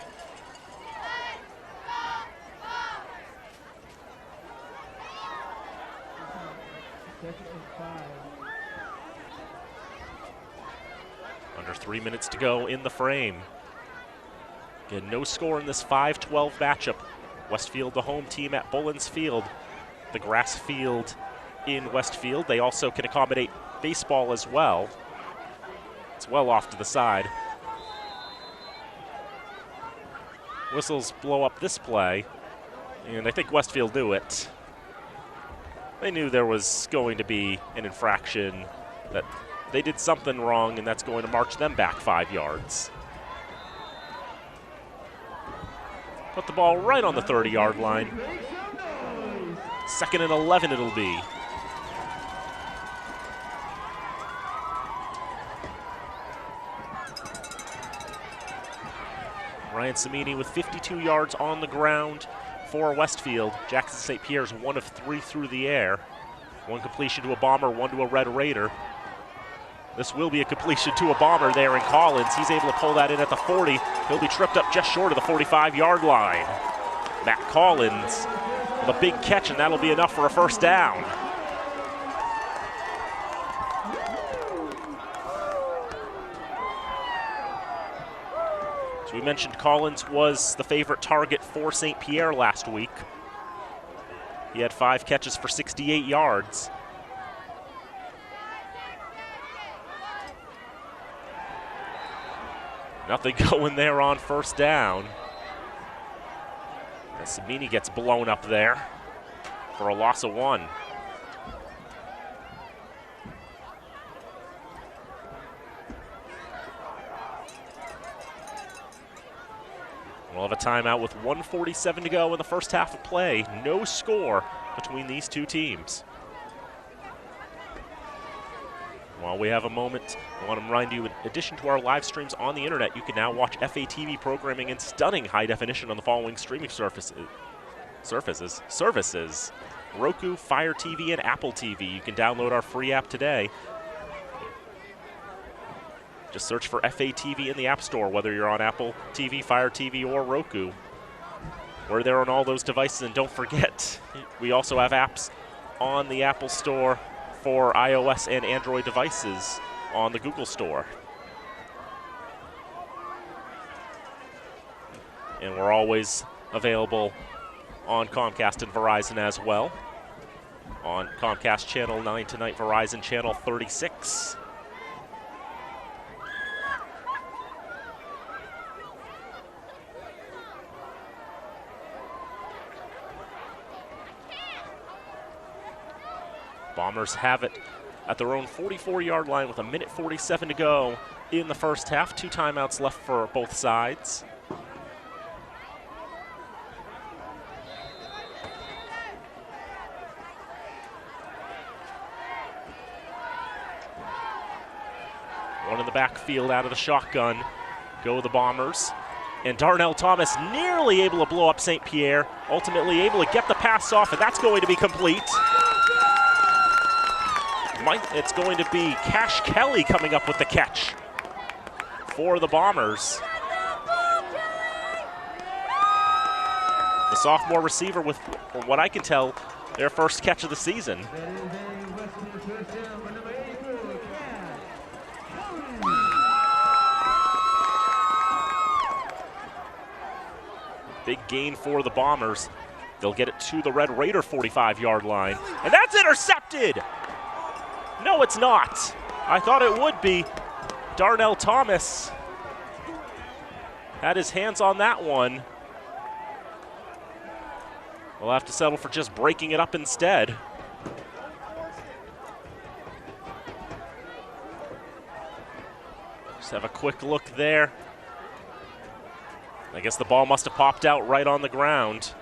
Under 3 minutes to go in the frame. Again, no score in this 5-12 matchup. Westfield, the home team at Bullens Field, the grass field in Westfield. They also can accommodate baseball as well. It's well off to the side. Whistles blow up this play, and I think Westfield knew it. They knew there was going to be an infraction, that they did something wrong, and that's going to march them back 5 yards. Put the ball right on the 30-yard line. 2nd and 11 it'll be. Ryan Samini with 52 yards on the ground for Westfield. Jackson St. Pierre's 1 of 3 through the air. 1 completion to a Bomber, 1 to a Red Raider. This will be a completion to a Bomber there in Collins. He's able to pull that in at the 40. He'll be tripped up just short of the 45-yard line. Matt Collins with a big catch, and that'll be enough for a first down. So we mentioned Collins was the favorite target for St. Pierre last week. He had 5 catches for 68 yards. Nothing going there on first down. And Samini gets blown up there for a loss of 1. We'll have a timeout with 1:47 to go in the first half of play. No score between these two teams. While we have a moment, I want to remind you, in addition to our live streams on the internet, you can now watch FATV programming in stunning high definition on the following streaming services. Roku, Fire TV, and Apple TV. You can download our free app today. Just search for FATV in the App Store, whether you're on Apple TV, Fire TV, or Roku. We're there on all those devices, and don't forget, we also have apps on the Apple Store for iOS and Android devices on the Google Store. And we're always available on Comcast and Verizon as well. On Comcast Channel 9 tonight, Verizon Channel 36. Bombers have it at their own 44-yard line with 1:47 to go in the first half. 2 timeouts left for both sides. One in the backfield out of the shotgun. Go the Bombers. And Darnell Thomas nearly able to blow up St. Pierre. Ultimately able to get the pass off, and that's going to be complete. It's going to be Cash Kelly coming up with the catch for the Bombers. The sophomore receiver with, from what I can tell, their first catch of the season. Big gain for the Bombers. They'll get it to the Red Raider 45-yard line. And that's intercepted! No, it's not. I thought it would be. Darnell Thomas had his hands on that one. We'll have to settle for just breaking it up instead. Just have a quick look there. I guess the ball must have popped out right on the ground.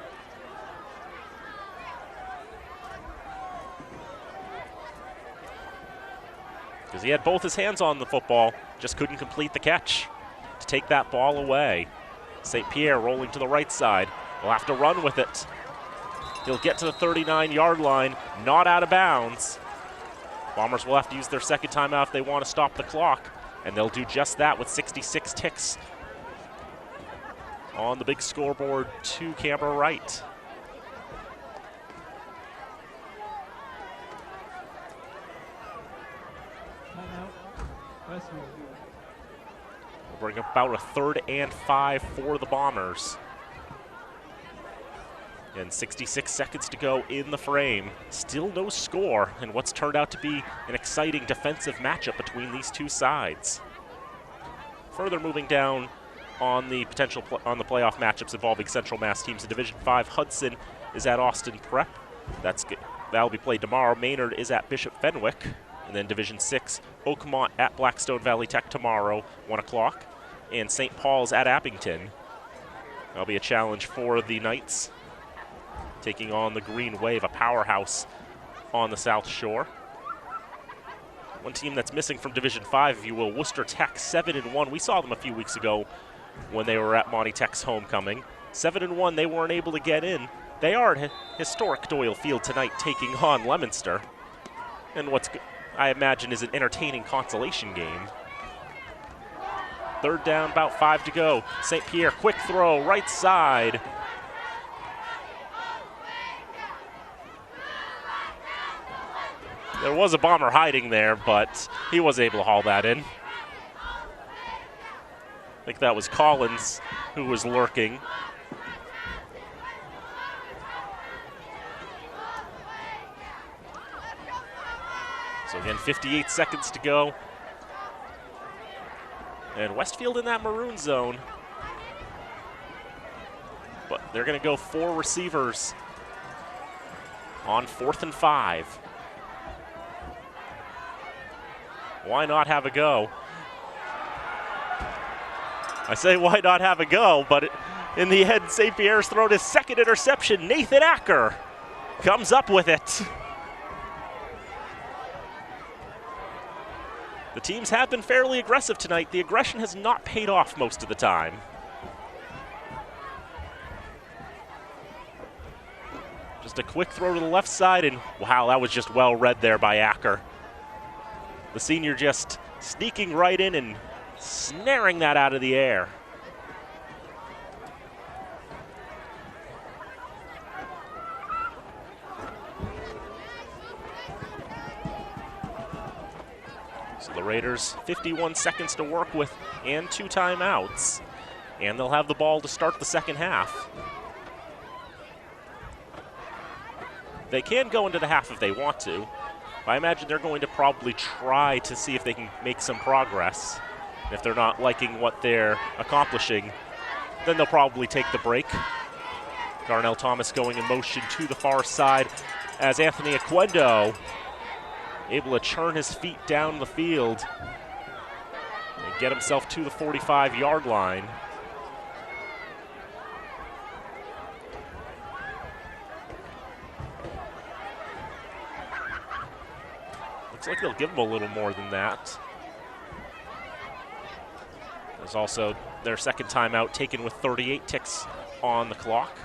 Because he had both his hands on the football, just couldn't complete the catch to take that ball away. St. Pierre rolling to the right side. Will have to run with it. He'll get to the 39-yard line, not out of bounds. Bombers will have to use their second timeout if they want to stop the clock, and they'll do just that with 66 ticks on the big scoreboard to camera right. Westfield. We'll bring about a 3rd and 5 for the Bombers. And 66 seconds to go in the frame. Still no score in what's turned out to be an exciting defensive matchup between these two sides. Further moving down on the potential on the playoff matchups involving Central Mass teams in Division 5, Hudson is at Austin Prep. That'll be played tomorrow. Maynard is at Bishop Fenwick. And then Division 6, Oakmont at Blackstone Valley Tech tomorrow, 1 o'clock. And St. Paul's at Abington. That'll be a challenge for the Knights, taking on the Green Wave, a powerhouse on the South Shore. One team that's missing from Division 5, if you will, Worcester Tech, 7-1. We saw them a few weeks ago when they were at Monty Tech's homecoming. 7-1, they weren't able to get in. They are at historic Doyle Field tonight, taking on Leominster. And what's I imagine is an entertaining consolation game. 3rd down, about 5 to go. St. Pierre, quick throw, right side. There was a Bomber hiding there, but he was able to haul that in. I think that was Collins who was lurking. So again, 58 seconds to go. And Westfield in that maroon zone. But they're going to go 4 receivers on 4th and 5. Why not have a go? I say why not have a go, but in the end, St. Pierre's thrown his 2nd interception. Nathan Acker comes up with it. The teams have been fairly aggressive tonight. The aggression has not paid off most of the time. Just a quick throw to the left side, and wow, that was just well read there by Acker. The senior just sneaking right in and snaring that out of the air. So the Raiders, 51 seconds to work with and 2 timeouts. And they'll have the ball to start the second half. They can go into the half if they want to. I imagine they're going to probably try to see if they can make some progress. If they're not liking what they're accomplishing, then they'll probably take the break. Darnell Thomas going in motion to the far side as Anthony Aquendo able to churn his feet down the field and get himself to the 45-yard line. Looks like they'll give him a little more than that. There's also their second timeout taken with 38 ticks on the clock.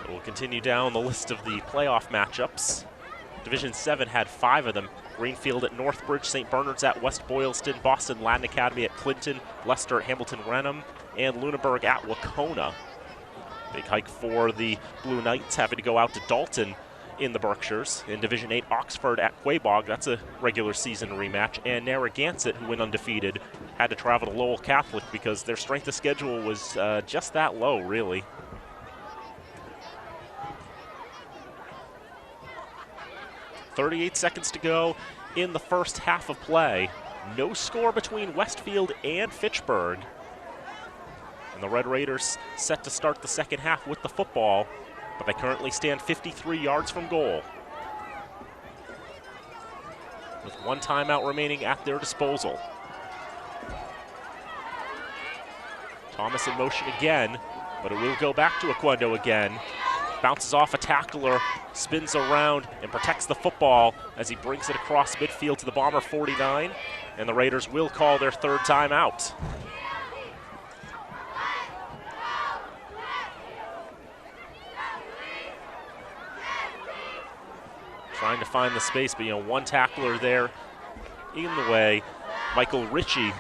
We'll continue down the list of the playoff matchups. Division 7 had 5 of them. Greenfield at Northbridge, St. Bernard's at West Boylston, Boston Latin Academy at Clinton, Leicester at Hamilton Renham, and Lunenburg at Wacona. Big hike for the Blue Knights, having to go out to Dalton in the Berkshires. In Division 8, Oxford at Quabog, that's a regular season rematch. And Narragansett, who went undefeated, had to travel to Lowell Catholic because their strength of schedule was just that low, really. .38 seconds to go in the first half of play. No score between Westfield and Fitchburg. And the Red Raiders set to start the second half with the football, but they currently stand 53 yards from goal. with one timeout remaining at their disposal. Thomas in motion again, but it will go back to Oquendo again. Bounces off a tackler, spins around, and protects the football as he brings it across midfield to the Bomber 49, and the Raiders will call their third timeout. Trying to find the space, but one tackler there in the way. Michael Ritchie,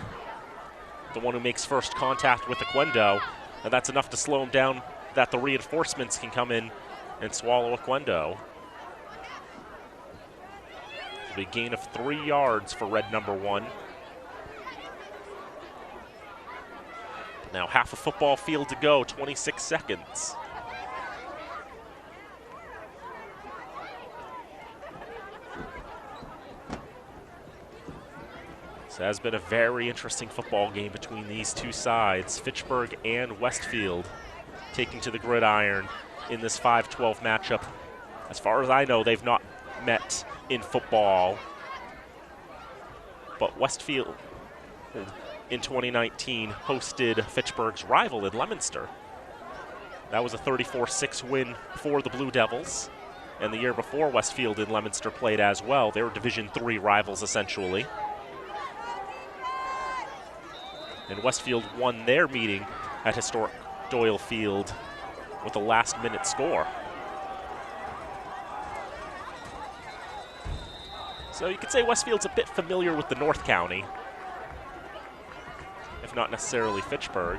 the one who makes first contact with Oquendo, and that's enough to slow him down that the reinforcements can come in and swallow Oquendo. A big gain of 3 yards for red number 1. Now half a football field to go, 26 seconds. This has been a very interesting football game between these two sides, Fitchburg and Westfield, taking to the gridiron in this 5-12 matchup. As far as I know, they've not met in football, but Westfield in 2019 hosted Fitchburg's rival in Leominster. That was a 34-6 win for the Blue Devils, and the year before Westfield and Leominster played as well. They were Division III rivals essentially. And Westfield won their meeting at historic Doyle Field with a last-minute score. So you could say Westfield's a bit familiar with the North County, if not necessarily Fitchburg.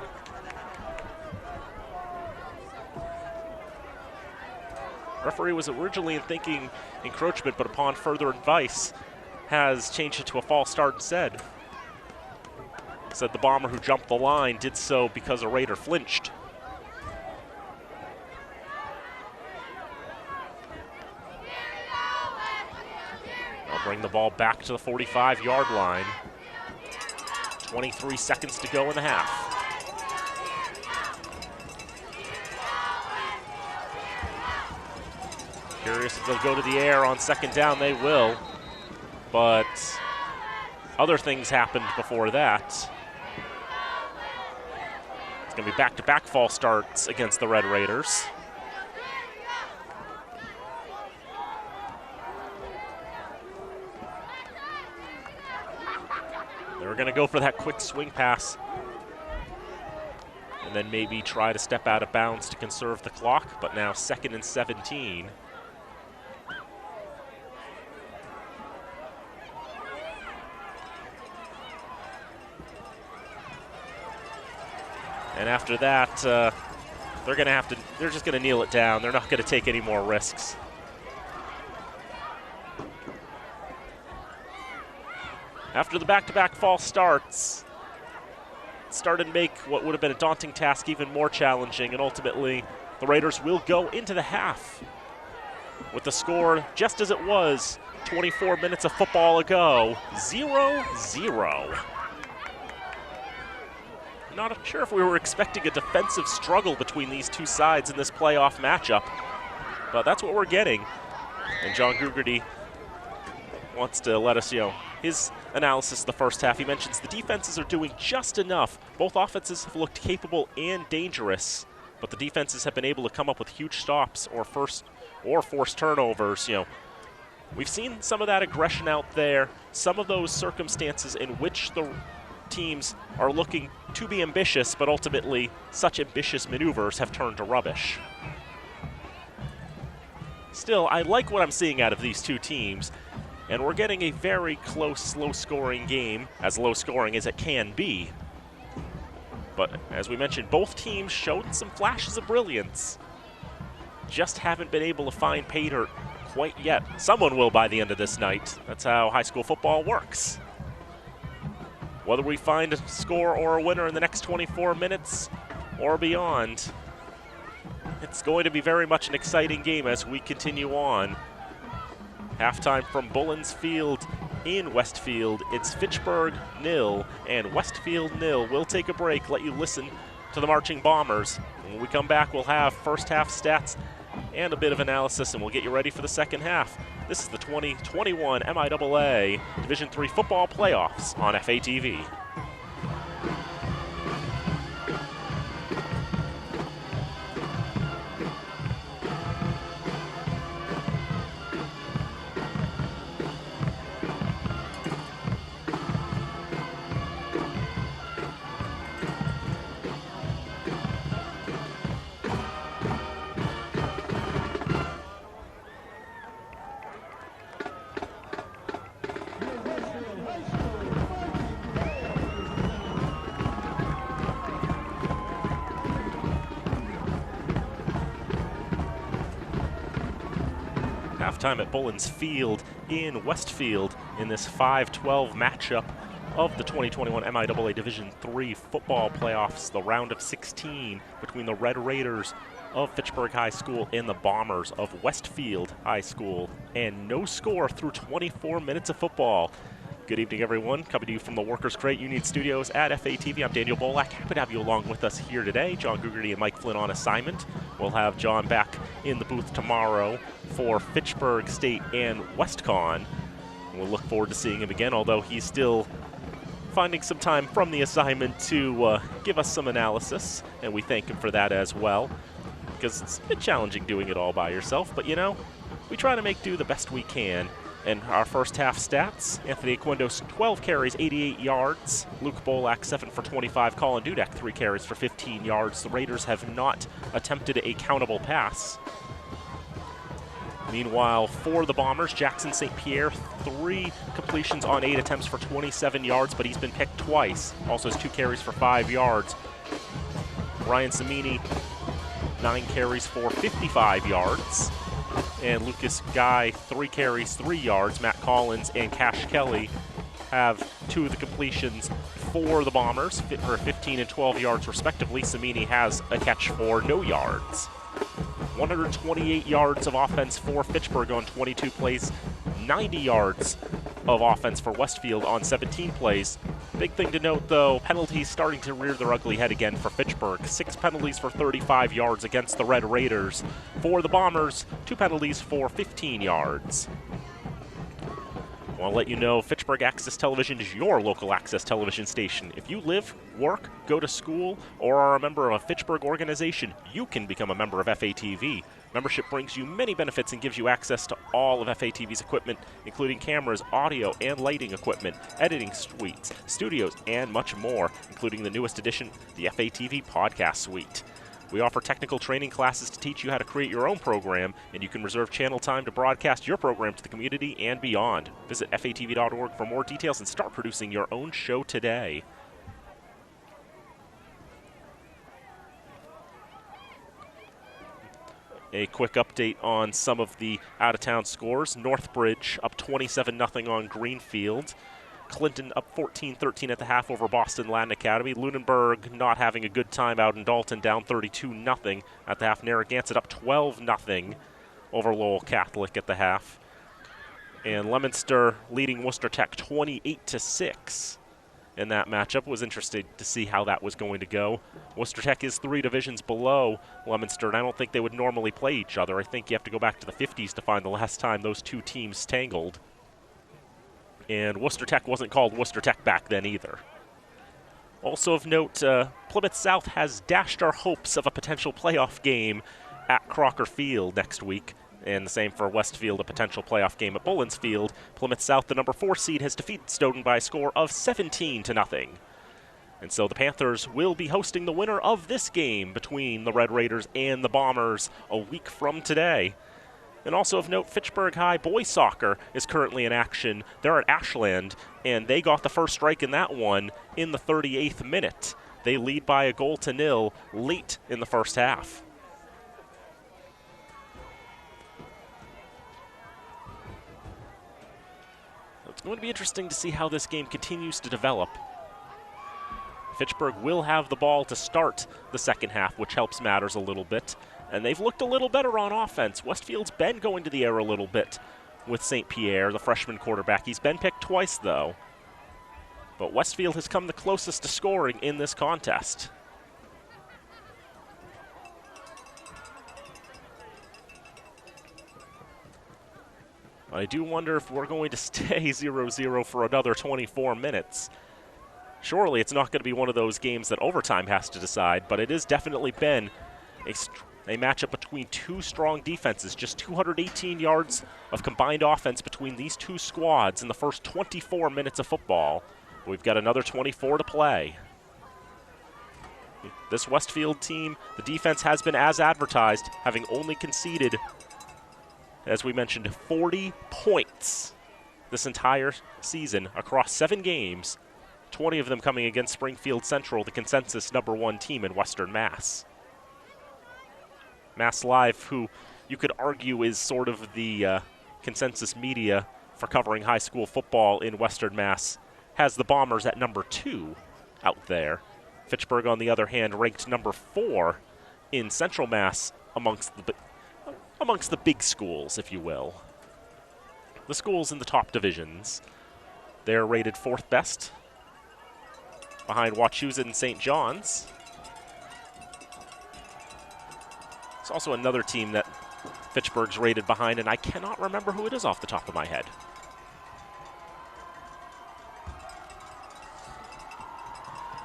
Referee was originally thinking encroachment, but upon further advice has changed it to a false start instead. Said the Bomber who jumped the line did so because a Raider flinched. They'll bring the ball back to the 45-yard line. 23 seconds to go in the half. Curious if they'll go to the air on second down. They will, but other things happened before that. It's going to be back-to-back false starts against the Red Raiders. They were going to go for that quick swing pass and then maybe try to step out of bounds to conserve the clock, but now 2nd and 17. And after that, they're just gonna kneel it down. They're not gonna take any more risks. After the back-to-back false starts, it started to make what would have been a daunting task even more challenging, and ultimately, the Raiders will go into the half with the score just as it was 24 minutes of football ago, 0-0. Not sure if we were expecting a defensive struggle between these two sides in this playoff matchup, but that's what we're getting. And John Gugerty wants to let us, his analysis of the first half. He mentions the defenses are doing just enough. Both offenses have looked capable and dangerous, but the defenses have been able to come up with huge stops or forced turnovers. We've seen some of that aggression out there, some of those circumstances in which the teams are looking to be ambitious, but ultimately such ambitious maneuvers have turned to rubbish. Still, I like what I'm seeing out of these two teams, and we're getting a very close, low-scoring game, as low-scoring as it can be. But as we mentioned, both teams showed some flashes of brilliance. Just haven't been able to find pay dirt quite yet. Someone will by the end of this night. That's how high school football works. Whether we find a score or a winner in the next 24 minutes or beyond, it's going to be very much an exciting game as we continue on. Halftime from Bullens Field in Westfield. It's Fitchburg 0 and Westfield 0. We'll take a break, let you listen to the Marching Bombers. When we come back, we'll have first half stats and a bit of analysis, and we'll get you ready for the second half This is the 2021 MIAA Division III football playoffs on FATV. Halftime at Bullens Field in Westfield in this 5-12 matchup of the 2021 MIAA Division III football playoffs, the round of 16 between the Red Raiders of Fitchburg High School and the Bombers of Westfield High School. And no score through 24 minutes of football. Good evening, everyone. Coming to you from the Workers' Credit Union Studios at FATV. I'm Daniel Bolak. Happy to have you along with us here today. John Gugerty and Mike Flynn on assignment. We'll have John back in the booth tomorrow for Fitchburg State and WestCon. We'll look forward to seeing him again, although he's still finding some time from the assignment to give us some analysis, and we thank him for that as well, because it's a bit challenging doing it all by yourself, but you know, we try to make do the best we can. And our first half stats, Anthony Aquindos, 12 carries, 88 yards. Luke Bolak, 7 for 25. Colin Dudek, 3 carries for 15 yards. The Raiders have not attempted a countable pass. Meanwhile, for the Bombers, Jackson St. Pierre, 3 completions on 8 attempts for 27 yards, but he's been picked twice. Also has 2 carries for 5 yards. Ryan Samini, 9 carries for 55 yards. And Lucas Guy, 3 carries, 3 yards. Matt Collins and Cash Kelly have 2 of the completions for the Bombers for 15 and 12 yards respectively. Samini has a catch for no yards. 128 yards of offense for Fitchburg on 22 plays, 90 yards of offense for Westfield on 17 plays. Big thing to note, though, penalties starting to rear their ugly head again for Fitchburg. 6 penalties for 35 yards against the Red Raiders. For the Bombers, 2 penalties for 15 yards. I want to let you know Fitchburg Access Television is your local access television station. If you live, work, go to school, or are a member of a Fitchburg organization, you can become a member of FATV. Membership brings you many benefits and gives you access to all of FATV's equipment, including cameras, audio, and lighting equipment, editing suites, studios, and much more, including the newest addition, the FATV Podcast Suite. We offer technical training classes to teach you how to create your own program, and you can reserve channel time to broadcast your program to the community and beyond. Visit FATV.org for more details and start producing your own show today. A quick update on some of the out-of-town scores. Northbridge up 27-0 on Greenfield. Clinton up 14-13 at the half over Boston Latin Academy. Lunenburg not having a good time out in Dalton, down 32-0 at the half. Narragansett up 12-0 over Lowell Catholic at the half. And Leominster leading Worcester Tech 28-6 in that matchup. Was interested to see how that was going to go. Worcester Tech is 3 divisions below Leominster, and I don't think they would normally play each other. I think you have to go back to the 50s to find the last time those 2 teams tangled. And Worcester Tech wasn't called Worcester Tech back then either. Also of note, Plymouth South has dashed our hopes of a potential playoff game at Crocker Field next week. And the same for Westfield, a potential playoff game at Bullens Field. Plymouth South, the number 4 seed, has defeated Stoughton by a score of 17-0. And so the Panthers will be hosting the winner of this game between the Red Raiders and the Bombers a week from today. And also of note, Fitchburg High boys soccer is currently in action. They're at Ashland, and they got the first strike in that one in the 38th minute. They lead by 1-0 late in the first half. It's going to be interesting to see how this game continues to develop. Fitchburg will have the ball to start the second half, which helps matters a little bit. And they've looked a little better on offense. Westfield's been going to the air a little bit with St. Pierre, the freshman quarterback. He's been picked twice, though. But Westfield has come the closest to scoring in this contest. I do wonder if we're going to stay 0-0 for another 24 minutes. Surely it's not going to be one of those games that overtime has to decide, but it has definitely been a matchup between two strong defenses. Just 218 yards of combined offense between these two squads in the first 24 minutes of football. We've got another 24 to play. This Westfield team, the defense has been as advertised, having only conceded, as we mentioned, 40 points this entire season across 7 games, 20 of them coming against Springfield Central, the consensus #1 team in Western Mass. Mass Live, who you could argue is sort of the consensus media for covering high school football in Western Mass, has the Bombers at #2 out there. Fitchburg, on the other hand, ranked #4 in Central Mass amongst the big schools, if you will. The schools in the top divisions. They're rated 4th best, behind Wachusett and St. John's. It's also another team that Fitchburg's rated behind, and I cannot remember who it is off the top of my head.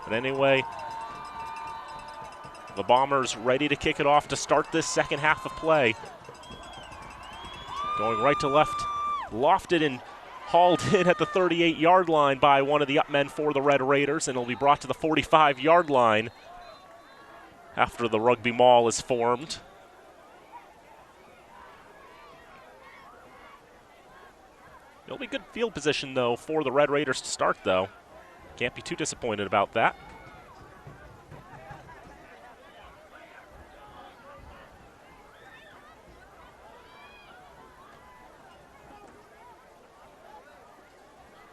But anyway, the Bombers ready to kick it off to start this second half of play. Going right to left, lofted and hauled in at the 38-yard line by one of the up men for the Red Raiders, and it'll be brought to the 45-yard line after the rugby maul is formed. It'll be good field position, though, for the Red Raiders to start, though. Can't be too disappointed about that.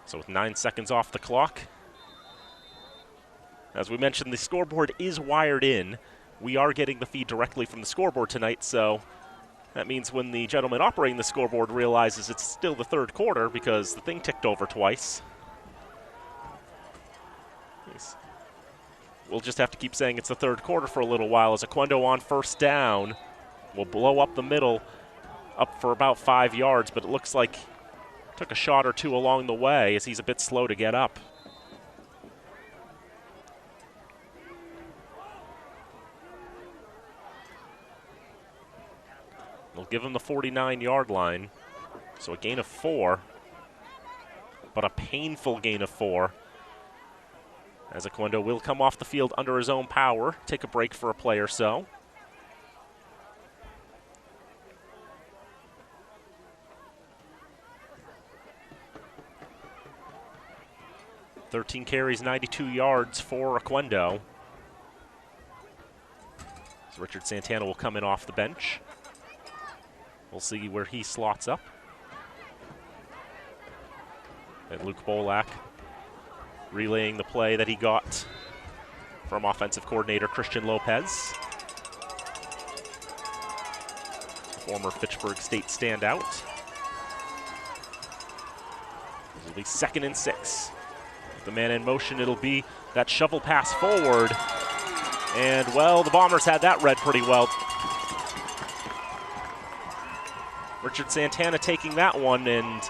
So with 9 seconds off the clock, as we mentioned, the scoreboard is wired in. We are getting the feed directly from the scoreboard tonight, so that means when the gentleman operating the scoreboard realizes it's still the third quarter because the thing ticked over twice. We'll just have to keep saying it's the third quarter for a little while as Oquendo on first down will blow up the middle, up for about 5 yards, but it looks like took a shot or two along the way as he's a bit slow to get up. They'll give him the 49-yard line, so a gain of 4, but a painful gain of 4, as Oquendo will come off the field under his own power, take a break for a play or so. "13 carries, 92 yards for Oquendo. So Richard Santana will come in off the bench. We'll see where he slots up. And Luke Bolak relaying the play that he got from offensive coordinator Christian Lopez, former Fitchburg State standout. This will be 2nd and 6. With the man in motion, it'll be that shovel pass forward. And, well, the Bombers had that read pretty well. Richard Santana taking that one and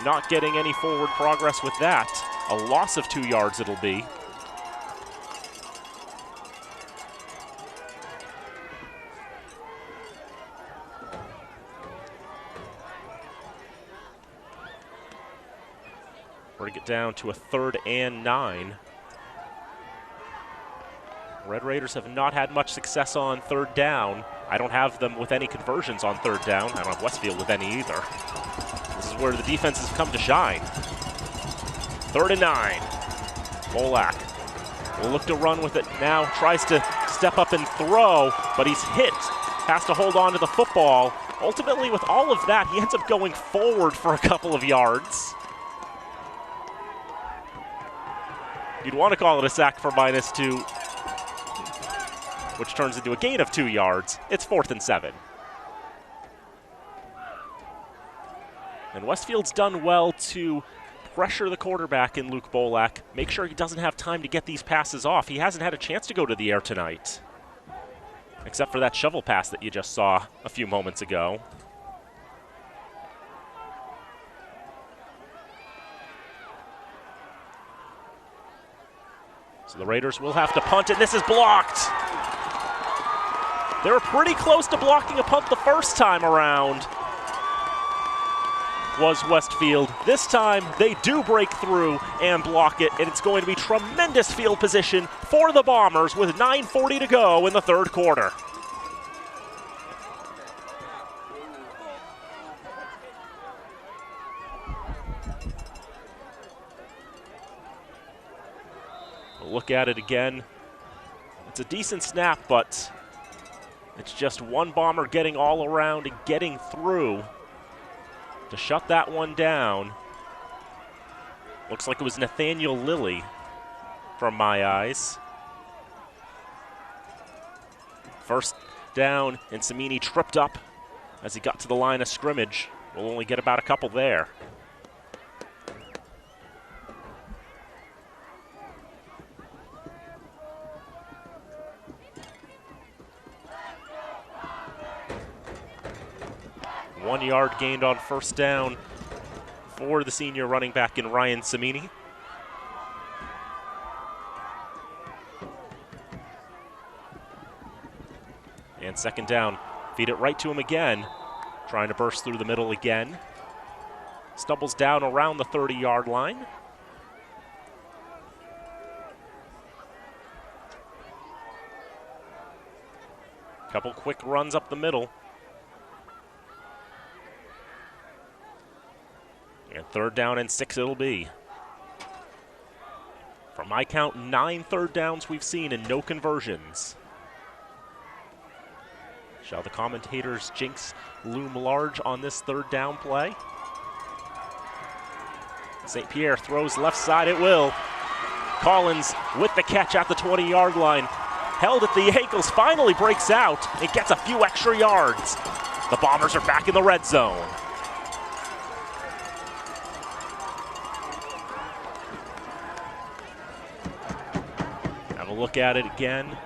not getting any forward progress with that. A loss of 2 yards it'll be. Bring it down to a 3rd and 9. Red Raiders have not had much success on 3rd down. I don't have them with any conversions on 3rd down. I don't have Westfield with any either. This is where the defense has come to shine. 3rd and 9. Bolak will look to run with it now. Tries to step up and throw, but he's hit. Has to hold on to the football. Ultimately, with all of that, he ends up going forward for a couple of yards. You'd want to call it a sack for -2, which turns into a gain of 2 yards. It's 4th and 7. And Westfield's done well to pressure the quarterback in Luke Bolak, make sure he doesn't have time to get these passes off. He hasn't had a chance to go to the air tonight, except for that shovel pass that you just saw a few moments ago. So the Raiders will have to punt, and this is blocked. They were pretty close to blocking a punt the first time around, was Westfield. This time, they do break through and block it, and it's going to be tremendous field position for the Bombers with 9:40 to go in the third quarter. Look at it again. It's a decent snap, but it's just one Bomber getting all around and getting through to shut that one down. Looks like it was Nathaniel Lilly from my eyes. First down, and Samini tripped up as he got to the line of scrimmage. We'll only get about a couple there. One yard gained on first down for the senior running back in Ryan Samini. And second down, feed it right to him again, trying to burst through the middle again. Stumbles down around the 30-yard line. Couple quick runs up the middle. And third down and 6 it'll be. From my count, 9 third downs we've seen and no conversions. Shall the commentators' jinx loom large on this third down play? St. Pierre throws left side, it will. Collins with the catch at the 20-yard line. Held at the ankles, finally breaks out. It gets a few extra yards. The Bombers are back in the red zone. Look at it again.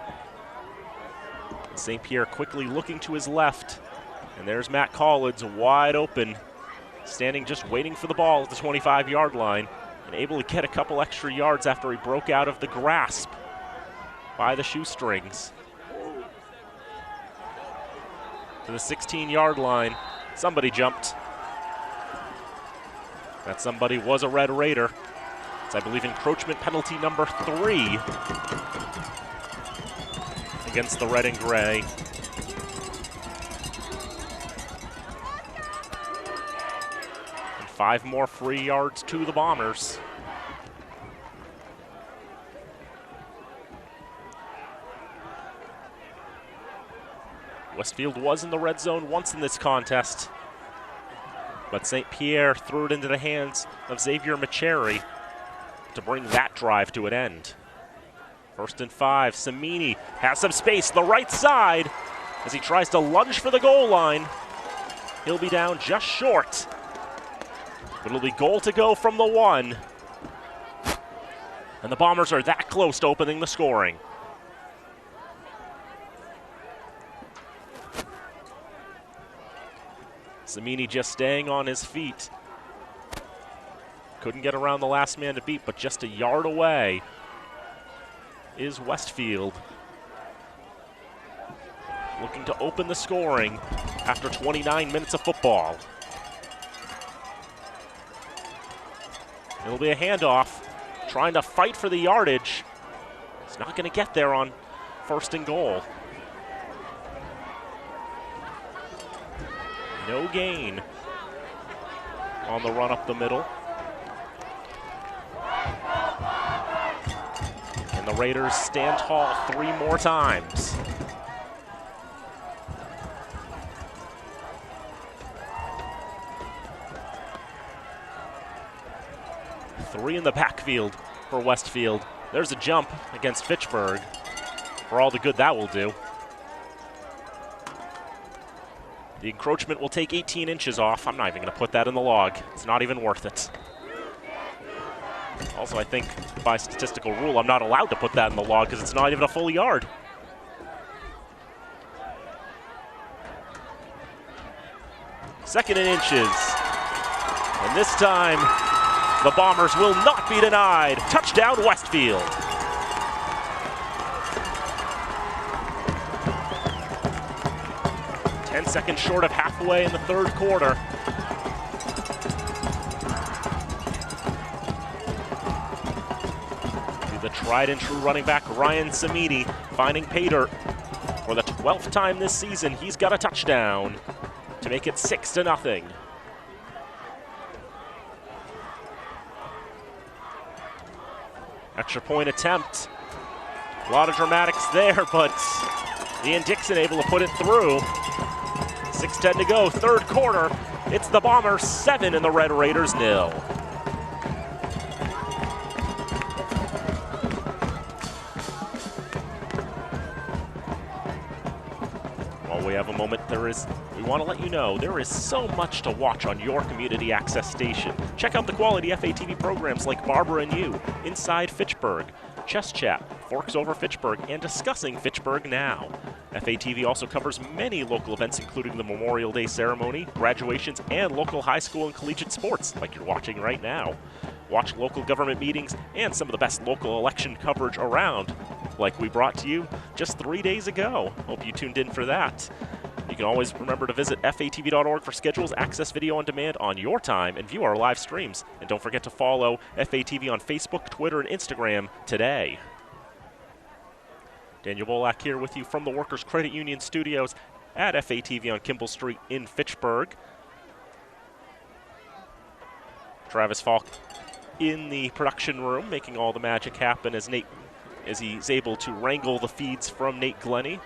St. Pierre quickly looking to his left. And there's Matt Collins wide open, standing just waiting for the ball at the 25-yard line and able to get a couple extra yards after he broke out of the grasp by the shoestrings. To the 16-yard line, somebody jumped. That somebody was a Red Raider. It's, I believe, encroachment penalty number 3 against the red and gray. And 5 more free yards to the Bombers. Westfield was in the red zone once in this contest, but St. Pierre threw it into the hands of Xavier Macheri to bring that drive to an end. 1st and 5, Samini has some space, the right side, as he tries to lunge for the goal line. He'll be down just short, but it'll be goal to go from the 1. And the Bombers are that close to opening the scoring. Samini just staying on his feet. Couldn't get around the last man to beat, but just a yard away is Westfield. Looking to open the scoring after 29 minutes of football. It'll be a handoff, trying to fight for the yardage. He's not going to get there on 1st and goal. No gain on the run up the middle. And the Raiders stand tall 3 more times. Three in the backfield for Westfield. There's a jump against Fitchburg for all the good that will do. The encroachment will take 18 inches off. I'm not even going to put that in the log. It's not even worth it. Also, I think by statistical rule, I'm not allowed to put that in the log because it's not even a full yard. Second and inches. And this time, the Bombers will not be denied. Touchdown, Westfield. 10 seconds short of halfway in the third quarter. The tried and true running back Ryan Samiti finding pay dirt for the 12th time this season. He's got a touchdown to make it 6-0. Extra point attempt. A lot of dramatics there, but Ian Dixon able to put it through. 6:10 to go, third quarter. It's the Bombers 7 and the Red Raiders 0. While we have a moment, we want to let you know there is so much to watch on your community access station. Check out the quality FATV programs like Barbara and You, Inside Fitchburg, Chess Chat, Forks Over Fitchburg, and Discussing Fitchburg Now. FATV also covers many local events, including the Memorial Day ceremony, graduations, and local high school and collegiate sports, like you're watching right now. Watch local government meetings and some of the best local election coverage around, like we brought to you just 3 days ago. Hope you tuned in for that. You can always remember to visit fatv.org for schedules, access video on demand on your time, and view our live streams. And don't forget to follow FATV on Facebook, Twitter, and Instagram today. Daniel Bolak here with you from the Workers Credit Union Studios at FATV on Kimball Street in Fitchburg. Travis Falk in the production room, making all the magic happen as he's able to wrangle the feeds from Nate Glennie,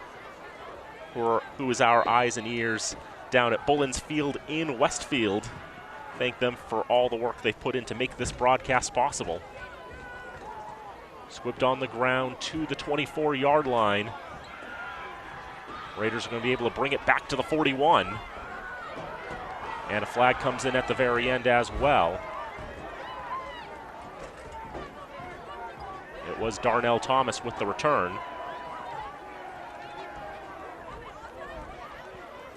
who is our eyes and ears down at Bullens Field in Westfield. Thank them for all the work they've put in to make this broadcast possible. Squibbed on the ground to the 24-yard line. Raiders are going to be able to bring it back to the 41. And a flag comes in at the very end as well. It was Darnell Thomas with the return.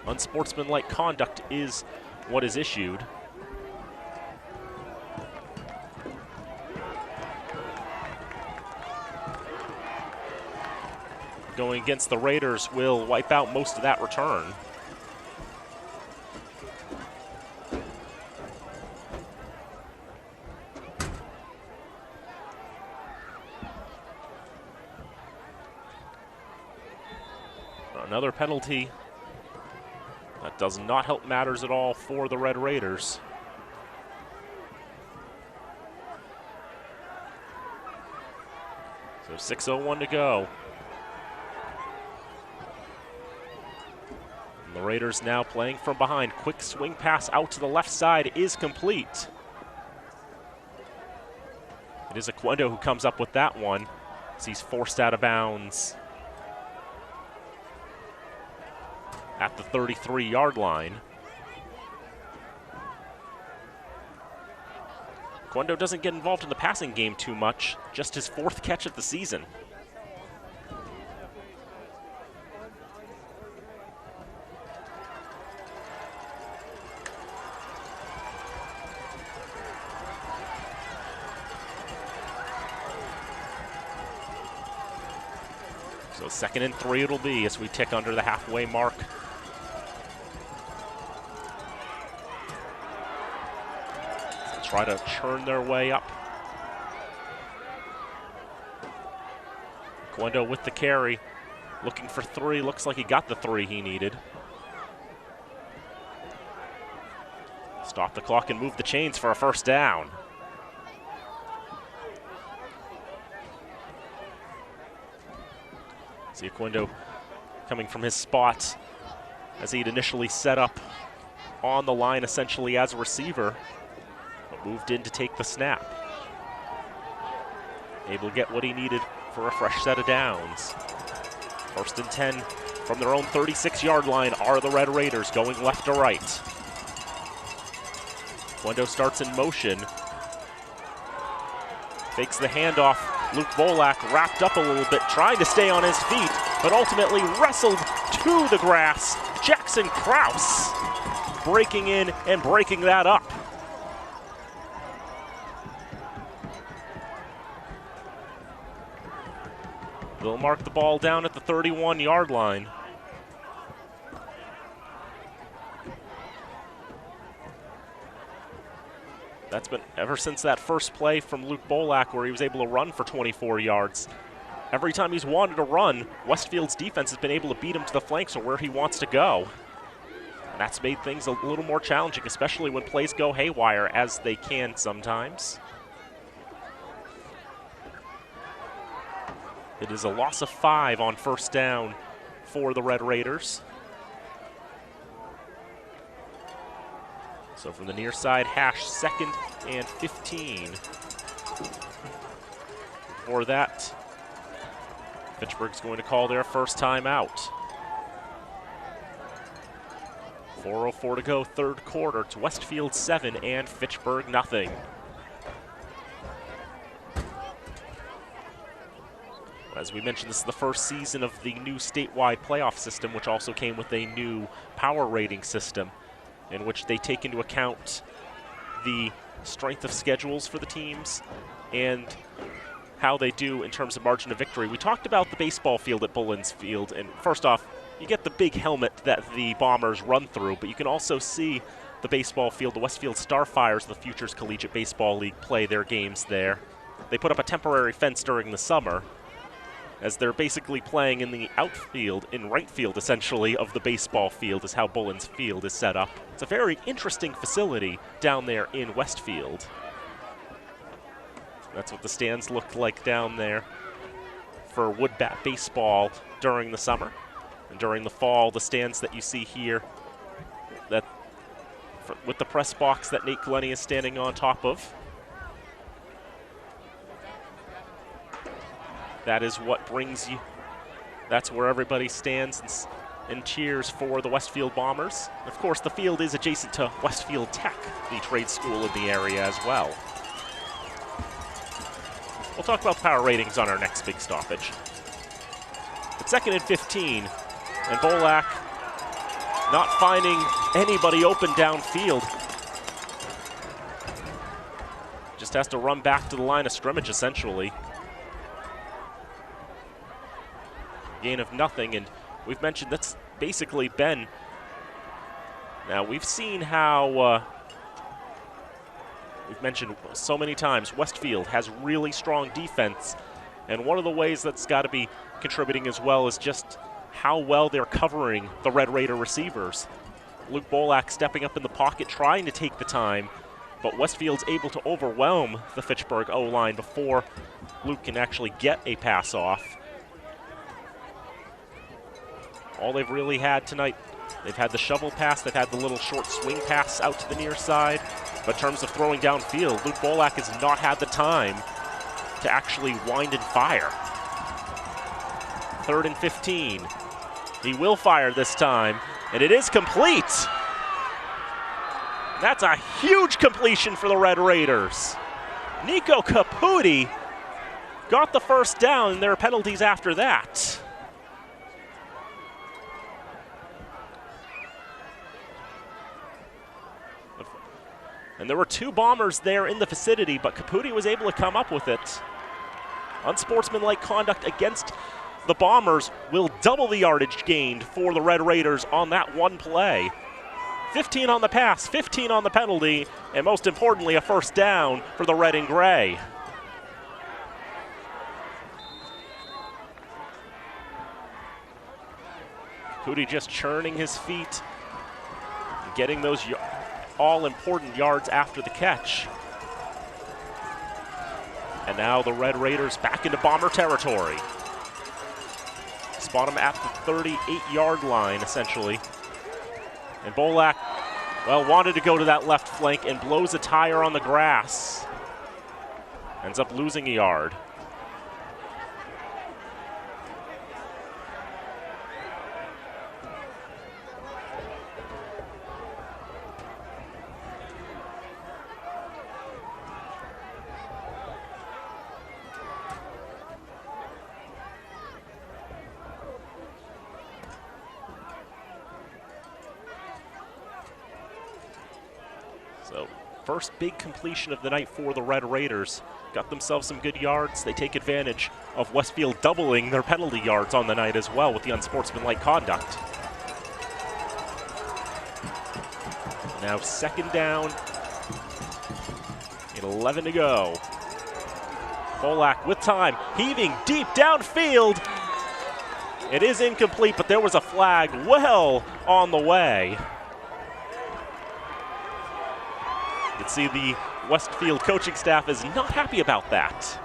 Unsportsmanlike conduct is what is issued. Going against the Raiders will wipe out most of that return. Another penalty. That does not help matters at all for the Red Raiders. So 6:01 to go. And the Raiders now playing from behind. Quick swing pass out to the left side is complete. It is Aquendo who comes up with that one as he's forced out of bounds at the 33-yard line. Aquendo doesn't get involved in the passing game too much, just his 4th catch of the season. So 2nd and 3 it'll be as we tick under the halfway mark. Try to churn their way up. Aquendo with the carry, looking for 3. Looks like he got the 3 he needed. Stop the clock and move the chains for a first down. See Aquendo coming from his spot as he'd initially set up on the line essentially as a receiver. Moved in to take the snap. Able to get what he needed for a fresh set of downs. 1st and 10 from their own 36-yard line are the Red Raiders going left to right. Aquendo starts in motion. Fakes the handoff. Luke Bolak wrapped up a little bit, trying to stay on his feet, but ultimately wrestled to the grass. Jackson Krause breaking in and breaking that up. They'll mark the ball down at the 31-yard line. That's been ever since that first play from Luke Bolak where he was able to run for 24 yards. Every time he's wanted to run, Westfield's defense has been able to beat him to the flanks or where he wants to go. And that's made things a little more challenging, especially when plays go haywire, as they can sometimes. It is a loss of 5 on first down for the Red Raiders. So from the near side, hash 2nd and 15. Before that, Fitchburg's going to call their first time out. 4:04 to go, third quarter. It's Westfield 7 and Fitchburg nothing. As we mentioned, this is the first season of the new statewide playoff system, which also came with a new power rating system, in which they take into account the strength of schedules for the teams and how they do in terms of margin of victory. We talked about the baseball field at Bullens Field, and first off, you get the big helmet that the Bombers run through, but you can also see the baseball field. The Westfield Starfires, the Futures Collegiate Baseball League, play their games there. They put up a temporary fence during the summer, as they're basically playing in the outfield, in right field essentially, of the baseball field is how Bullens Field is set up. It's a very interesting facility down there in Westfield. That's what the stands looked like down there for wood bat baseball during the summer. And during the fall, the stands that you see here, that with the press box that Nate Glennie is standing on top of, that is what brings you, that's where everybody stands and cheers for the Westfield Bombers. Of course, the field is adjacent to Westfield Tech, the trade school in the area as well. We'll talk about power ratings on our next big stoppage. It's 2nd and 15, and Bolak not finding anybody open downfield. Just has to run back to the line of scrimmage, essentially. Gain of nothing, and we've mentioned that's basically been, now we've seen how, we've mentioned so many times, Westfield has really strong defense, and one of the ways that's got to be contributing as well is just how well they're covering the Red Raider receivers. Luke Bolak stepping up in the pocket, trying to take the time, but Westfield's able to overwhelm the Fitchburg O-line before Luke can actually get a pass off. All they've really had tonight, they've had the shovel pass, they've had the little short swing pass out to the near side, but in terms of throwing downfield, Luke Bolak has not had the time to actually wind and fire. 3rd and 15. He will fire this time, and it is complete. That's a huge completion for the Red Raiders. Nico Caputi got the first down, and there are penalties after that. And there were 2 Bombers there in the vicinity, but Caputi was able to come up with it. Unsportsmanlike conduct against the Bombers will double the yardage gained for the Red Raiders on that one play. 15 on the pass, 15 on the penalty, and most importantly, a first down for the Red and Gray. Caputi just churning his feet, getting those all-important yards after the catch. And now the Red Raiders back into Bomber territory. Spot them at the 38-yard line, essentially. And Bolak, well, wanted to go to that left flank and blows a tire on the grass. Ends up losing a yard. So first big completion of the night for the Red Raiders. Got themselves some good yards. They take advantage of Westfield doubling their penalty yards on the night as well with the unsportsmanlike conduct. Now 2nd down With 11 to go. Bolak with time, heaving deep downfield. It is incomplete, but there was a flag well on the way. You can see the Westfield coaching staff is not happy about that.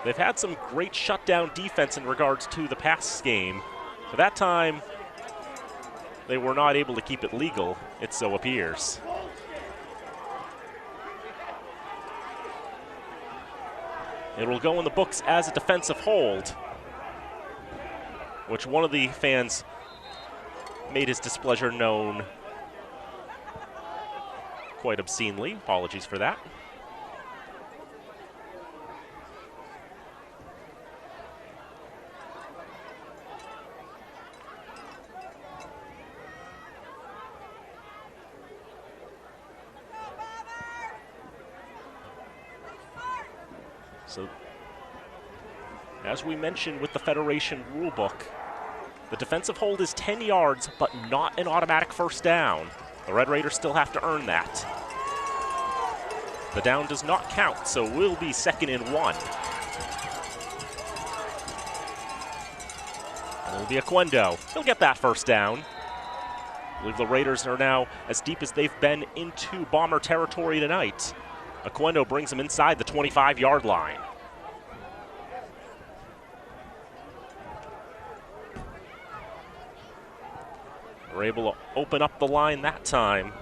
They've had some great shutdown defense in regards to the pass game, but that time they were not able to keep it legal, it so appears. It will go in the books as a defensive hold, which one of the fans made his displeasure known quite obscenely. Apologies for that. So, as we mentioned with the Federation rulebook, the defensive hold is 10 yards, but not an automatic first down. The Red Raiders still have to earn that. The down does not count, so will be 2nd and 1. And it'll be Oquendo. He'll get that first down. I believe the Raiders are now as deep as they've been into Bomber territory tonight. Oquendo brings him inside the 25-yard line. We're able to open up the line that time.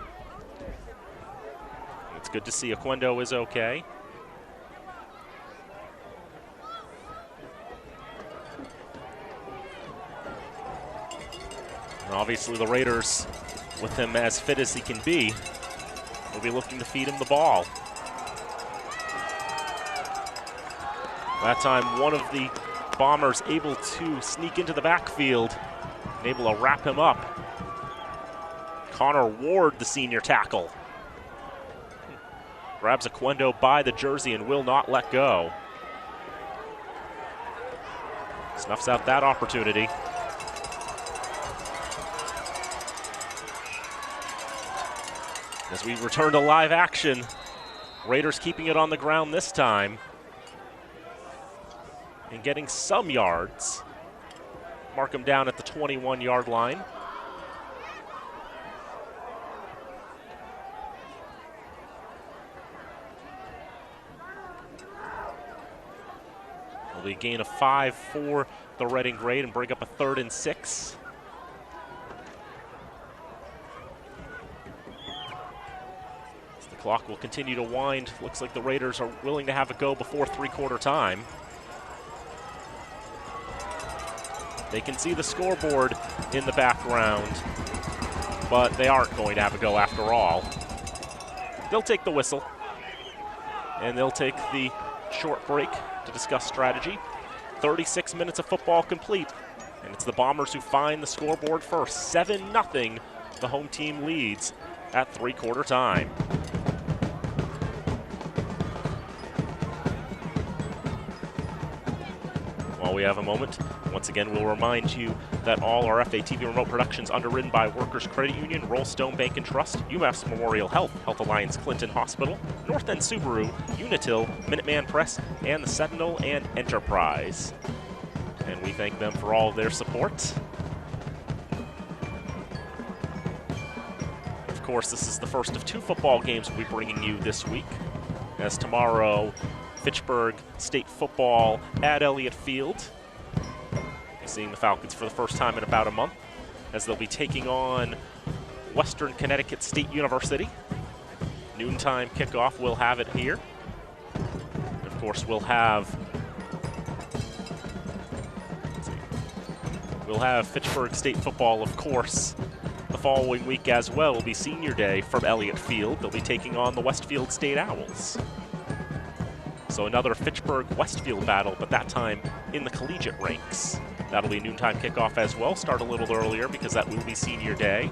It's good to see Oquendo is okay. And obviously the Raiders, with him as fit as he can be, will be looking to feed him the ball. That time, one of the Bombers able to sneak into the backfield and able to wrap him up. Connor Ward, the senior tackle, grabs Oquendo by the jersey and will not let go. Snuffs out that opportunity. As we return to live action, Raiders keeping it on the ground this time and getting some yards. Mark him down at the 21-yard line. Will be a gain of 5 for the Red and Gray and bring up a 3rd and 6. As the clock will continue to wind, looks like the Raiders are willing to have a go before 3/4 time. They can see the scoreboard in the background, but they aren't going to have a go after all. They'll take the whistle, and they'll take the short break to discuss strategy. 36 minutes of football complete, and it's the Bombers who find the scoreboard first. 7-0, the home team leads at 3/4 time. While we have a moment, once again, we'll remind you that all our FATV remote productions underwritten by Workers Credit Union, Rollstone Bank and Trust, UMass Memorial Health, Health Alliance Clinton Hospital, North End Subaru, Unitil, Minuteman Press, and the Sentinel and Enterprise. And we thank them for all of their support. Of course, this is the first of 2 football games we'll be bringing you this week, as tomorrow, Fitchburg State football at Elliott Field. Seeing the Falcons for the first time in about a month, as they'll be taking on Western Connecticut State University. Noontime kickoff, we'll have it here. And of course, we'll have Fitchburg State football, of course, the following week as well. Will be Senior Day from Elliott Field. They'll be taking on the Westfield State Owls. So another Fitchburg-Westfield battle, but that time in the collegiate ranks. That'll be noontime kickoff as well. Start a little earlier because that will be Senior Day.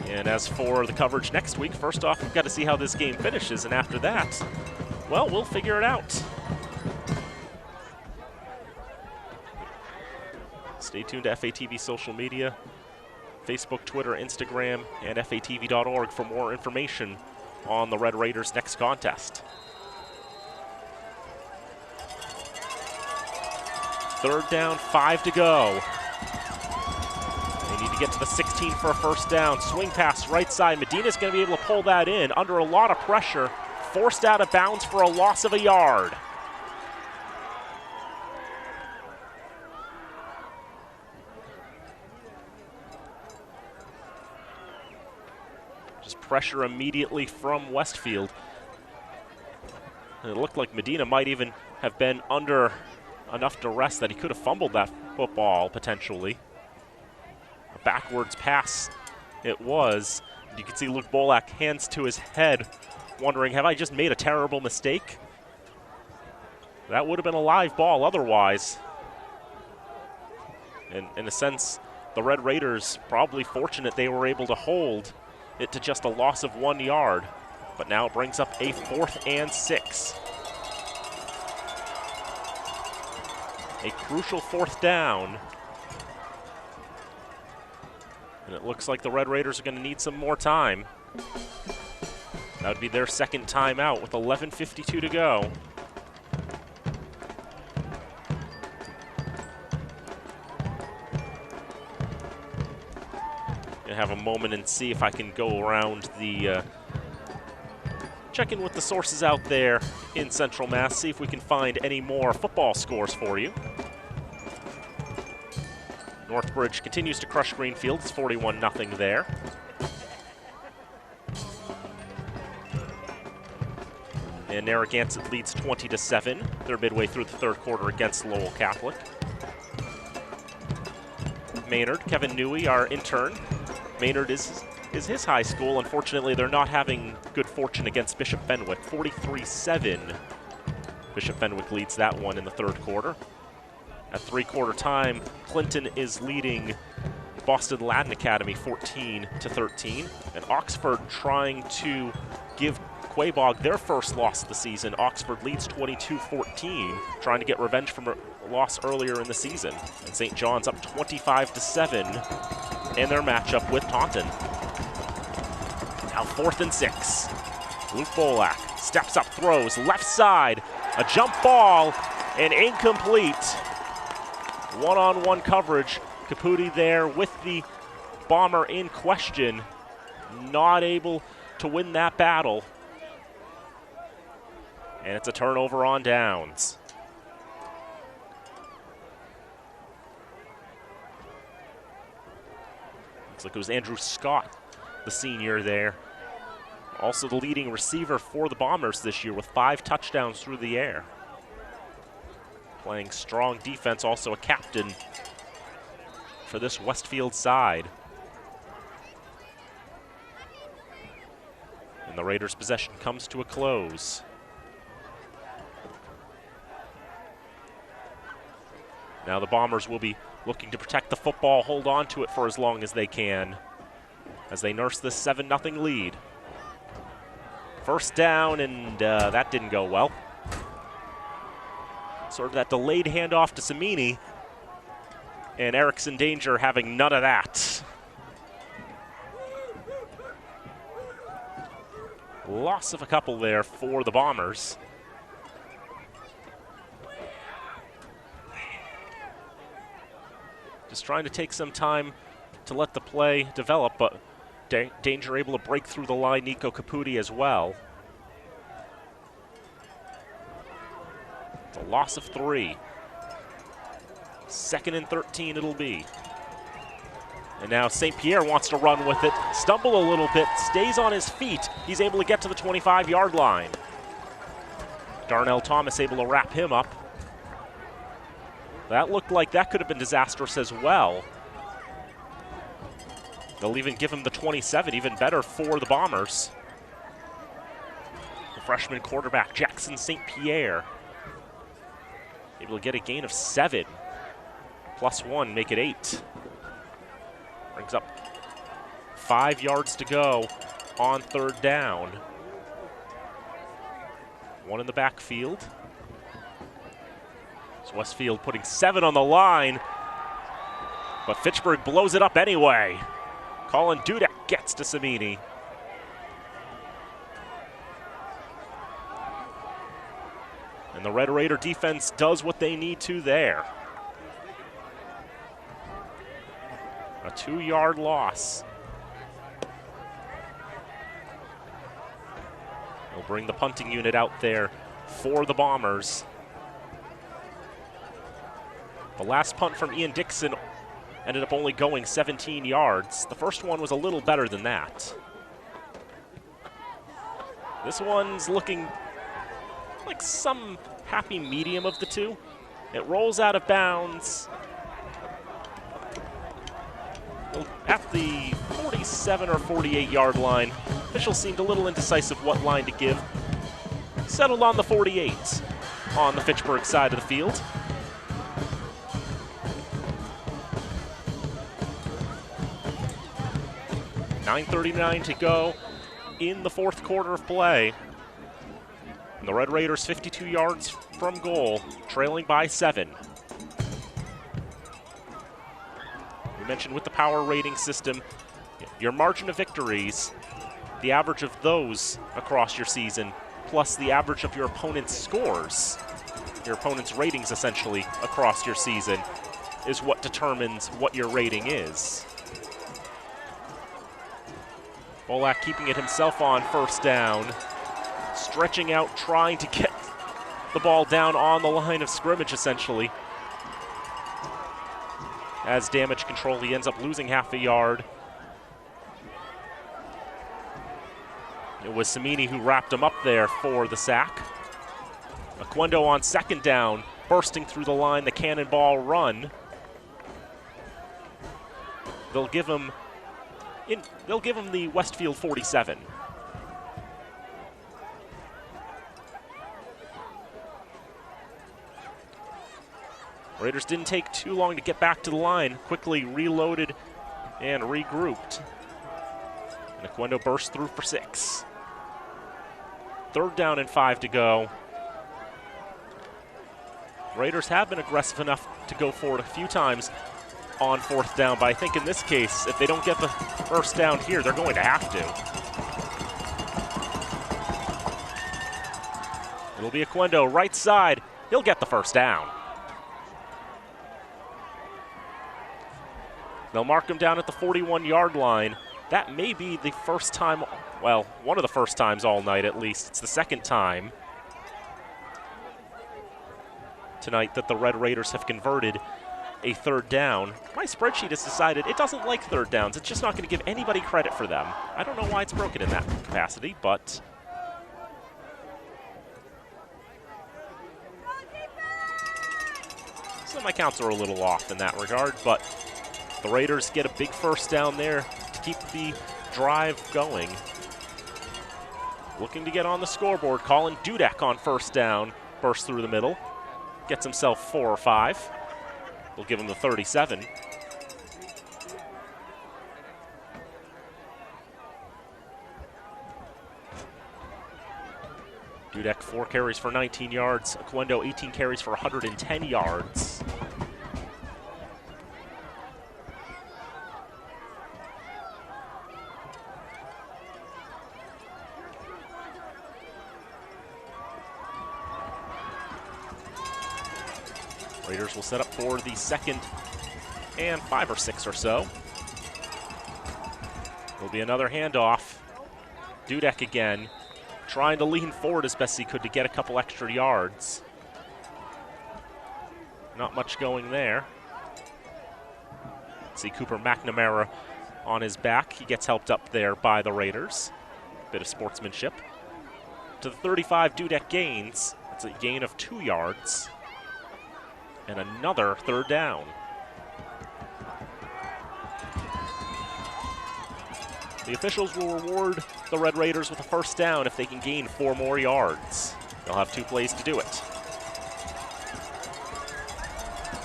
And as for the coverage next week, first off, we've got to see how this game finishes, and after that, well, we'll figure it out. Stay tuned to FATV social media, Facebook, Twitter, Instagram, and FATV.org for more information on the Red Raiders' next contest. Third down, 5 to go. They need to get to the 16 for a first down. Swing pass right side. Medina's going to be able to pull that in under a lot of pressure. Forced out of bounds for a loss of a yard. Just pressure immediately from Westfield. And it looked like Medina might even have been under enough duress that he could have fumbled that football potentially. A backwards pass it was. You can see Luke Bolak hands to his head, wondering, have I just made a terrible mistake? That would have been a live ball otherwise. And in a sense, the Red Raiders probably fortunate they were able to hold it to just a loss of 1 yard. But now it brings up a 4th and 6. A crucial 4th down. And it looks like the Red Raiders are going to need some more time. That would be their second timeout with 11:52 to go. Gonna have a moment and see if I can go around the check in with the sources out there in Central Mass, see if we can find any more football scores for you. Northbridge continues to crush Greenfield. It's 41-0 there. And Narragansett leads 20-7. They're midway through the third quarter against Lowell Catholic. Maynard, Kevin Newey, our intern. Maynard is his high school. Unfortunately, they're not having good fortune against Bishop Fenwick. 43-7. Bishop Fenwick leads that one in the third quarter. At three-quarter time, Clinton is leading Boston Latin Academy 14-13. And Oxford trying to give Quabog their first loss of the season. Oxford leads 22-14, trying to get revenge from a loss earlier in the season. And St. John's up 25-7 in their matchup with Taunton. Now 4th and 6. Luke Bolak steps up, throws, left side, a jump ball, and incomplete. One-on-one coverage. Caputi there with the bomber in question. Not able to win that battle. And it's a turnover on downs. Looks like it was Andrew Scott, the senior there. Also the leading receiver for the Bombers this year with 5 touchdowns through the air. Playing strong defense, also a captain for this Westfield side. And the Raiders' possession comes to a close. Now the Bombers will be looking to protect the football, hold on to it for as long as they can as they nurse this 7-0 lead. First down, and that didn't go well. Sort of that delayed handoff to Samini, and Erickson Danger having none of that. Loss of a couple there for the Bombers. Just trying to take some time to let the play develop, but Danger able to break through the line. Nico Caputi as well. It's a loss of 3. 2nd and 13 it'll be. And now St. Pierre wants to run with it. Stumble a little bit, stays on his feet. He's able to get to the 25-yard line. Darnell Thomas able to wrap him up. That looked like that could have been disastrous as well. They'll even give him the 27, even better for the Bombers. The freshman quarterback, Jackson St. Pierre, able to get a gain of 7. +1, make it 8. Brings up 5 yards to go on third down. 1 in the backfield. So Westfield putting 7 on the line. But Fitchburg blows it up anyway. Colin Dudek gets to Samini. And the Red Raider defense does what they need to there. A 2-yard loss. They'll bring the punting unit out there for the Bombers. The last punt from Ian Dixon ended up only going 17 yards. The first one was a little better than that. This one's looking like some happy medium of the two. It rolls out of bounds at the 47 or 48 yard line. Officials seemed a little indecisive what line to give. Settled on the 48 on the Fitchburg side of the field. .9:39 to go in the fourth quarter of play. And the Red Raiders 52 yards from goal, trailing by 7. We mentioned with the power rating system, your margin of victories, the average of those across your season, plus the average of your opponent's scores, your opponent's ratings essentially across your season, is what determines what your rating is. Bolak keeping it himself on first down, stretching out, trying to get the ball down on the line of scrimmage essentially. As damage control, he ends up losing half a yard. It was Samini who wrapped him up there for the sack. Oquendo on second down, bursting through the line, the cannonball run. They'll give him the Westfield 47. Raiders didn't take too long to get back to the line, quickly reloaded and regrouped. And Oquendo burst through for 6. Third down and 5 to go. Raiders have been aggressive enough to go forward a few times on fourth down, but I think in this case, if they don't get the first down here, they're going to have to. It'll be Oquendo, right side. He'll get the first down. They'll mark him down at the 41-yard line. That may be the first time, well, one of the first times all night at least. It's the second time tonight that the Red Raiders have converted a third down. My spreadsheet has decided it doesn't like third downs. It's just not going to give anybody credit for them. I don't know why it's broken in that capacity, but so my counts are a little off in that regard, but the Raiders get a big first down there to keep the drive going. Looking to get on the scoreboard. Colin Dudek on first down. Bursts through the middle. Gets himself 4 or 5. They'll give him the 37. Dudek 4 carries for 19 yards. Oquendo 18 carries for 110 yards. Raiders will set up for the 2nd and 5 or 6 or so. Will be another handoff. Dudek again, trying to lean forward as best he could to get a couple extra yards. Not much going there. See Cooper McNamara on his back. He gets helped up there by the Raiders. Bit of sportsmanship. To the 35, Dudek gains. It's a gain of 2 yards. And another third down. The officials will reward the Red Raiders with a first down if they can gain 4 more yards. They'll have 2 plays to do it.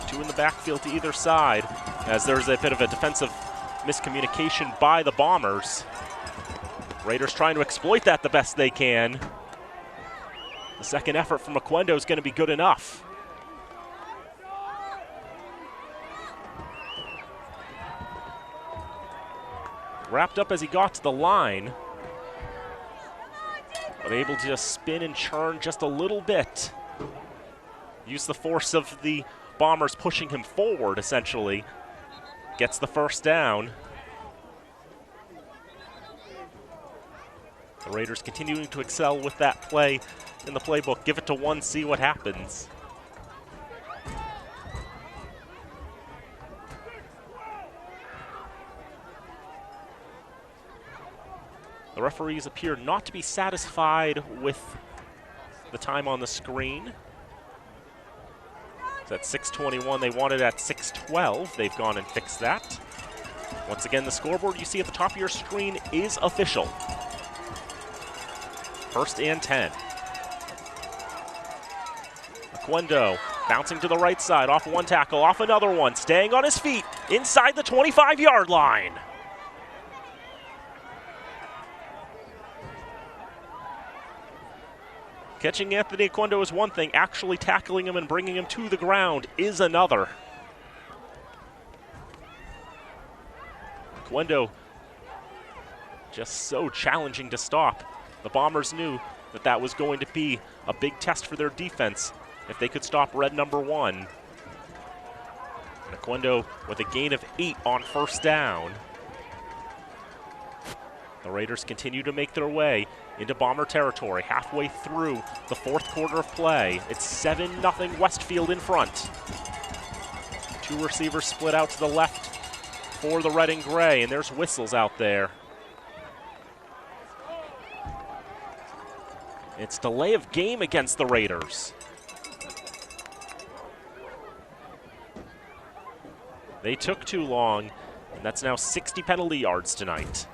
2 in the backfield to either side, as there's a bit of a defensive miscommunication by the Bombers. Raiders trying to exploit that the best they can. The second effort from Oquendo is going to be good enough. Wrapped up as he got to the line, but able to just spin and churn just a little bit. Use the force of the Bombers pushing him forward, essentially. Gets the first down. The Raiders continuing to excel with that play in the playbook. Give it to one, see what happens. The referees appear not to be satisfied with the time on the screen. It's at 6:21. They wanted at 6:12. They've gone and fixed that. Once again, the scoreboard you see at the top of your screen is official. 1st and 10. Oquendo bouncing to the right side, off one tackle, off another one, staying on his feet inside the 25-yard line. Catching Anthony Oquendo is one thing, actually tackling him and bringing him to the ground is another. Oquendo just so challenging to stop. The Bombers knew that that was going to be a big test for their defense if they could stop red number 1. And Oquendo with a gain of 8 on 1st down. The Raiders continue to make their way into Bomber territory, halfway through the 4th quarter of play. It's 7-0 Westfield in front. 2 receivers split out to the left for the red and gray, and there's whistles out there. It's delay of game against the Raiders. They took too long, and that's now 60 penalty yards tonight.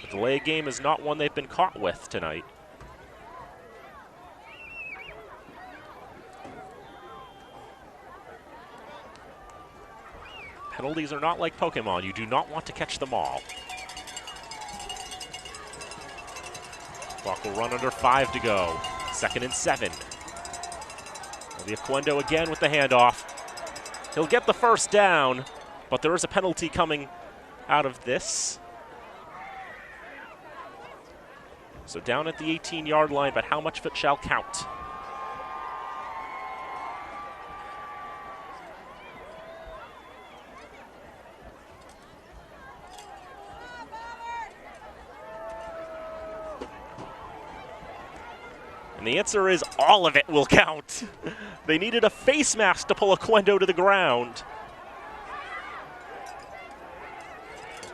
The delay game is not one they've been caught with tonight. Penalties are not like Pokemon. You do not want to catch them all. Clock will run under 5 to go. 2nd and 7. It'll be Oquendo again with the handoff. He'll get the first down, but there is a penalty coming out of this. So down at the 18-yard line, but how much of it shall count? And the answer is all of it will count. They needed a face mask to pull Oquendo to the ground.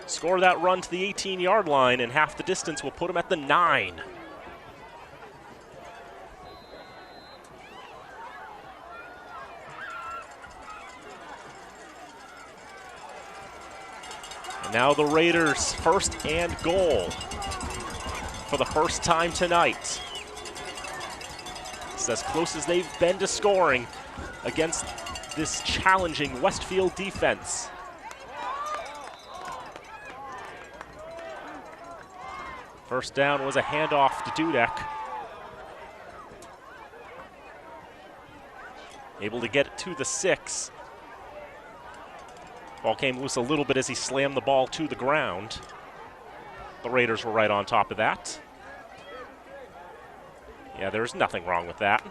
Score that run to the 18-yard line, and half the distance will put him at the 9. And now the Raiders' 1st and goal for the first time tonight. It's as close as they've been to scoring against this challenging Westfield defense. First down was a handoff to Dudek. Able to get it to the 6. Ball came loose a little bit as he slammed the ball to the ground. The Raiders were right on top of that. Yeah, there's nothing wrong with that.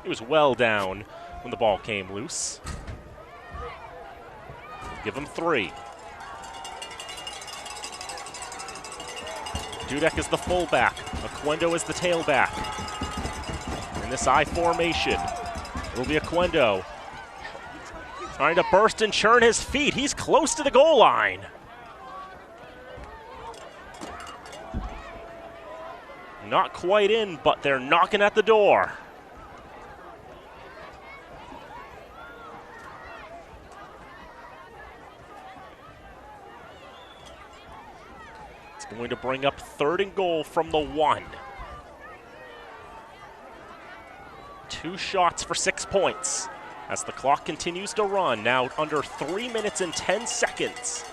He was well down when the ball came loose. Give him 3. Dudek is the fullback. Oquendo is the tailback. In this I formation, it'll be Oquendo trying to burst and churn his feet. He's close to the goal line. Not quite in, but they're knocking at the door. It's going to bring up 3rd and goal from the 1. 2 shots for 6 points as the clock continues to run, now under 3 minutes and 10 seconds.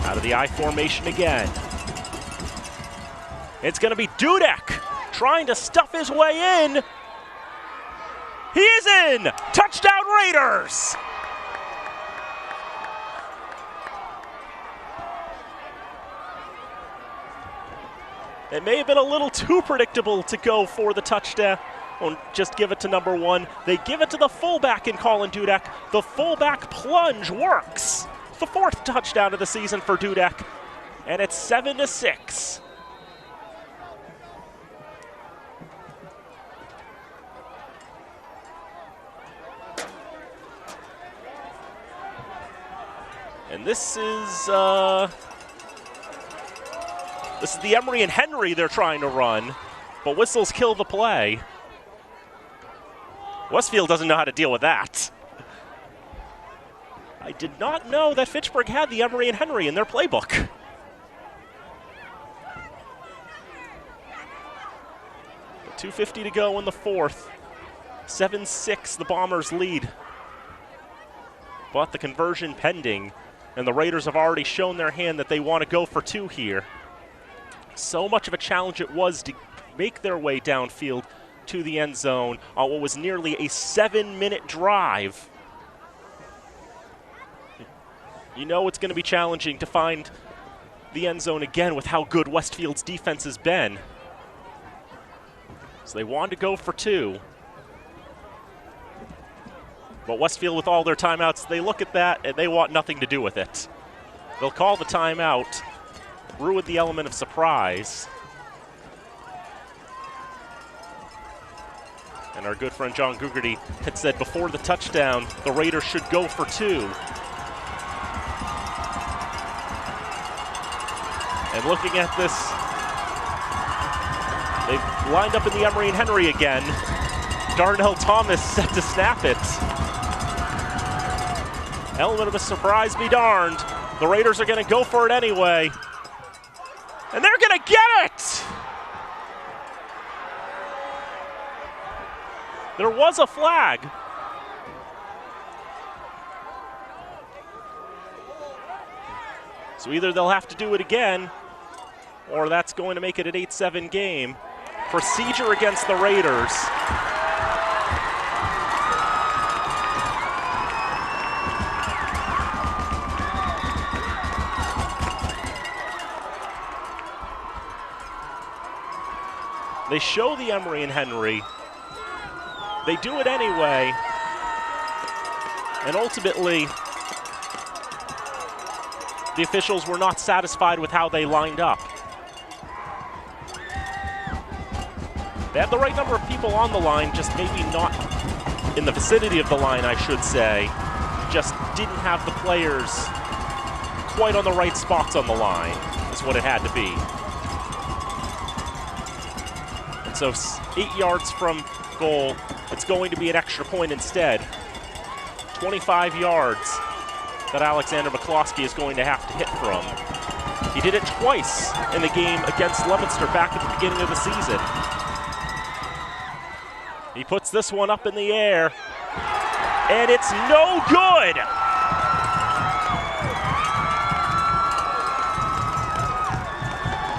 Out of the I formation again. It's going to be Dudek trying to stuff his way in, He is in! Touchdown Raiders! It may have been a little too predictable to go for the touchdown. Won't just give it to number 1. They give it to the fullback in Colin Dudek. The fullback plunge works. The 4th touchdown of the season for Dudek. And it's 7-6. And this is the Emery and Henry they're trying to run, but whistles kill the play. Westfield doesn't know how to deal with that. I did not know that Fitchburg had the Emery and Henry in their playbook. But 2:50 to go in the 4th. 7-6, the Bombers lead. But the conversion pending, and the Raiders have already shown their hand that they want to go for 2 here. So much of a challenge it was to make their way downfield to the end zone on what was nearly a 7-minute drive. You know it's going to be challenging to find the end zone again with how good Westfield's defense has been. So they wanted to go for 2. But Westfield, with all their timeouts, they look at that and they want nothing to do with it. They'll call the timeout, ruin the element of surprise. And our good friend John Gugerty had said before the touchdown, the Raiders should go for 2. And looking at this, they've lined up in the Emery and Henry again. Darnell Thomas set to snap it. Element of a surprise be darned. The Raiders are going to go for it anyway. And they're going to get it! There was a flag. So either they'll have to do it again, or that's going to make it an 8-7 game. Procedure against the Raiders. They show the Emery and Henry. They do it anyway. And ultimately, the officials were not satisfied with how they lined up. They had the right number of people on the line, just maybe not in the vicinity of the line, I should say. Just didn't have the players quite on the right spots on the line, is what it had to be. And so 8 yards from goal, it's going to be an extra point instead. 25 yards that Alexander McCloskey is going to have to hit from. He did it twice in the game against Leominster back at the beginning of the season. He puts this one up in the air, and it's no good!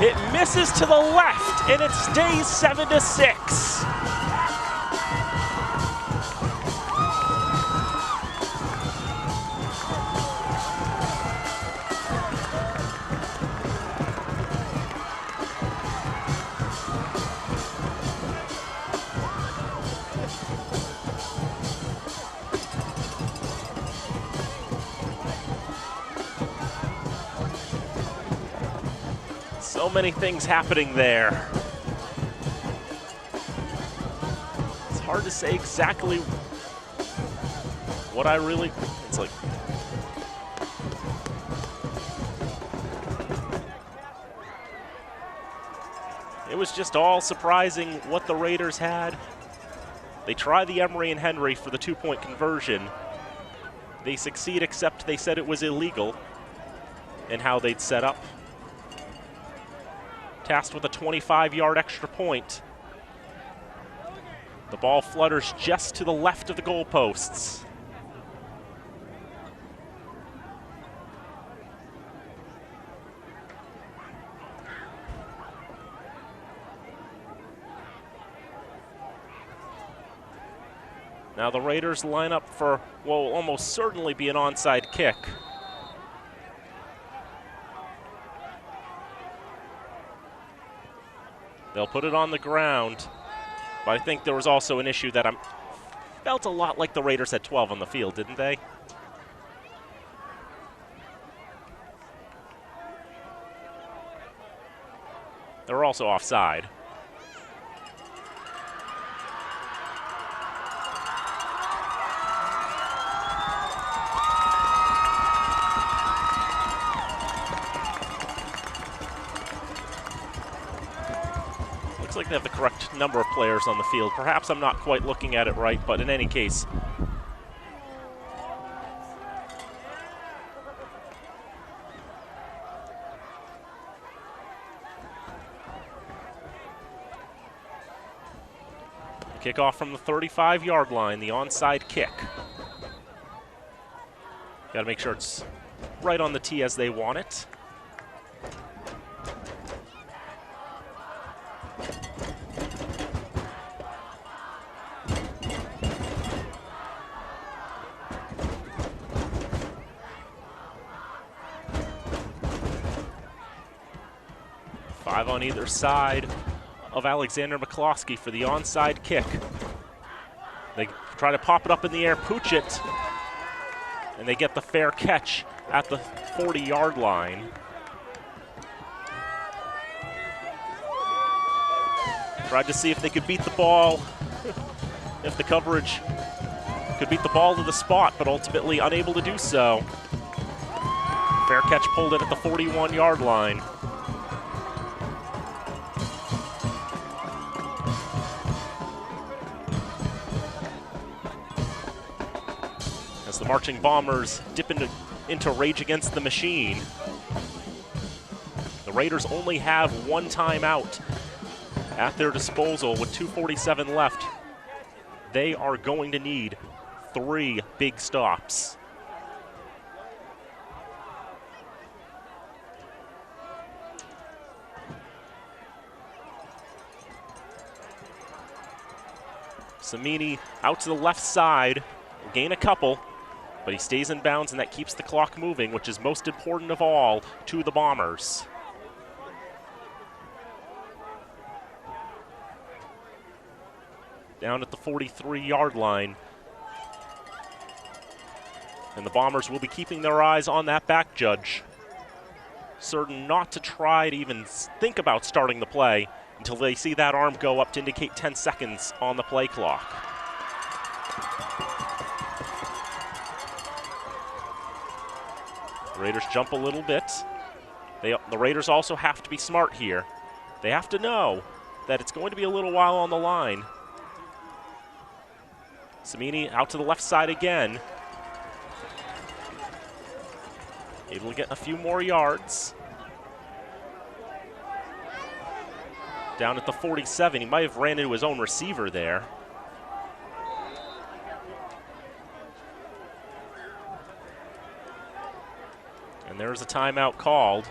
It misses to the left, and it stays 7-6. So many things happening there. It's hard to say exactly what it's like. It was just all surprising what the Raiders had. They try the Emery and Henry for the 2-point conversion. They succeed, except they said it was illegal in how they'd set up. Tasked with a 25-yard extra point. The ball flutters just to the left of the goalposts. Now the Raiders line up for what will almost certainly be an onside kick. They'll put it on the ground, but I think there was also an issue that felt a lot like the Raiders had 12 on the field, didn't they? They were also offside. Looks like they have the correct number of players on the field. Perhaps I'm not quite looking at it right, but in any case. Kickoff from the 35-yard line, the onside kick. Got to make sure it's right on the tee as they want it. Five on either side of Alexander McCloskey for the onside kick. They try to pop it up in the air, pooch it, and they get the fair catch at the 40-yard line. Tried to see if they could beat the ball, if the coverage could beat the ball to the spot, but ultimately unable to do so. Fair catch pulled in at the 41-yard line. As the marching Bombers dip into Rage Against the Machine. The Raiders only have one timeout at their disposal with 2:47 left. They are going to need 3 big stops. Samini out to the left side, will gain a couple, but he stays in bounds, and that keeps the clock moving, which is most important of all to the Bombers. Down at the 43-yard line. And the Bombers will be keeping their eyes on that back judge, certain not to try to even think about starting the play until they see that arm go up to indicate 10 seconds on the play clock. The Raiders jump a little bit. The Raiders also have to be smart here. They have to know that it's going to be a little while on the line. Samini out to the left side again. Able to get a few more yards. Down at the 47, he might have ran into his own receiver there. And there's a timeout called.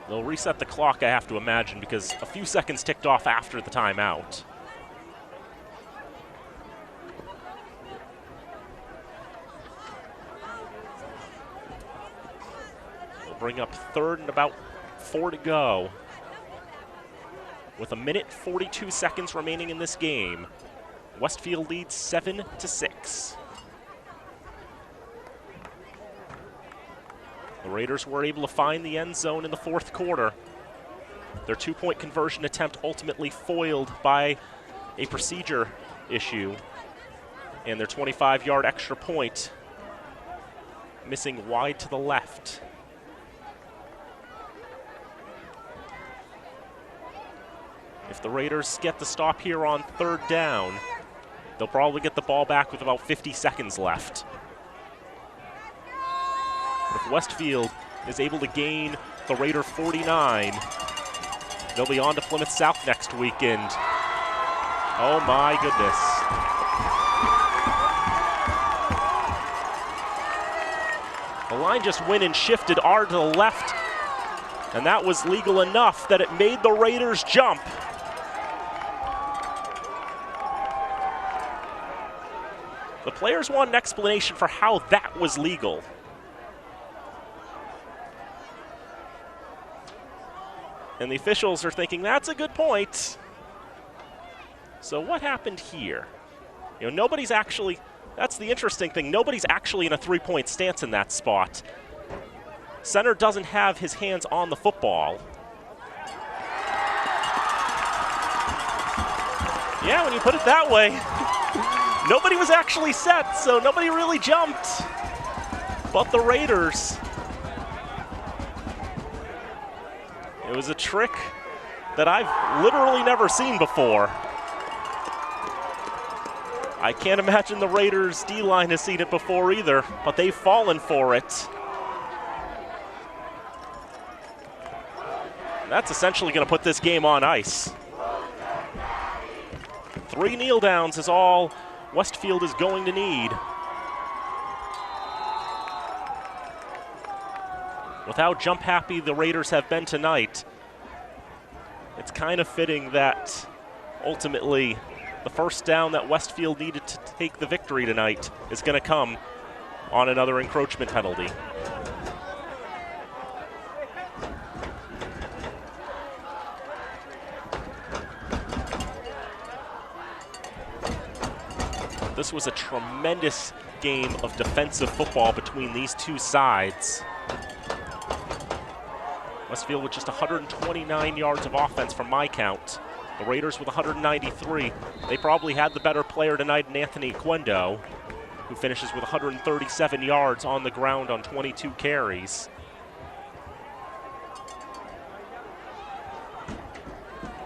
They'll reset the clock, I have to imagine, because a few seconds ticked off after the timeout. They'll bring up third and about 4 to go. With 1:42 seconds remaining in this game, Westfield leads 7-6. The Raiders were able to find the end zone in the 4th quarter. Their 2-point conversion attempt ultimately foiled by a procedure issue, and their 25-yard extra point missing wide to the left. If the Raiders get the stop here on 3rd down, they'll probably get the ball back with about 50 seconds left. But if Westfield is able to gain the Raider 49, they'll be on to Plymouth South next weekend. Oh my goodness. The line just went and shifted R to the left. And that was legal enough that it made the Raiders jump. The players want an explanation for how that was legal. And the officials are thinking, that's a good point. So what happened here? You know, nobody's actually, that's the interesting thing, nobody's actually in a three-point stance in that spot. Center doesn't have his hands on the football. Yeah, when you put it that way, nobody was actually set, so nobody really jumped. But the Raiders. It was a trick that I've literally never seen before. I can't imagine the Raiders D-line has seen it before either, but they've fallen for it. That's essentially going to put this game on ice. 3 kneel downs is all Westfield is going to need. With how jump happy the Raiders have been tonight, it's kind of fitting that ultimately the first down that Westfield needed to take the victory tonight is going to come on another encroachment penalty. This was a tremendous game of defensive football between these two sides. Westfield with just 129 yards of offense from my count. The Raiders with 193. They probably had the better player tonight in Anthony Quendo, who finishes with 137 yards on the ground on 22 carries.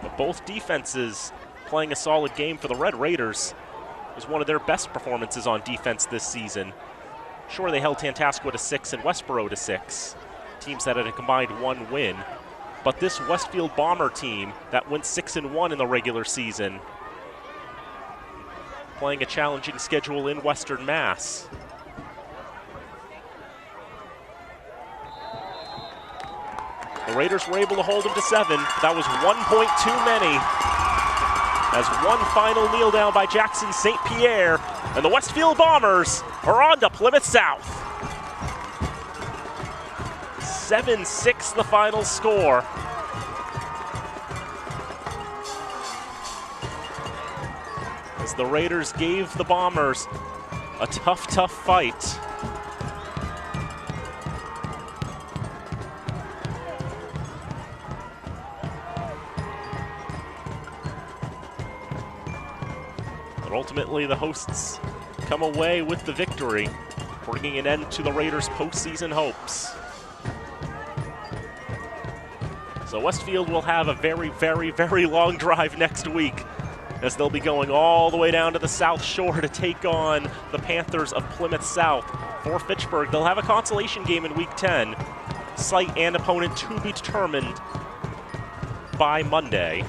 But both defenses playing a solid game for the Red Raiders. It was one of their best performances on defense this season. Sure, they held Tantascwa to 6 and Westboro to 6. Teams that had a combined 1 win. But this Westfield Bomber team that went 6-1 in the regular season, playing a challenging schedule in Western Mass. The Raiders were able to hold them to 7. That was 1 point too many. As one final kneel down by Jackson St. Pierre, and the Westfield Bombers are on to Plymouth South. 7-6 the final score. As the Raiders gave the Bombers a tough, tough fight. But ultimately, the hosts come away with the victory, bringing an end to the Raiders' postseason hopes. So Westfield will have a very, very, very long drive next week, as they'll be going all the way down to the South Shore to take on the Panthers of Plymouth South. For Fitchburg, they'll have a consolation game in Week 10. Site and opponent to be determined by Monday.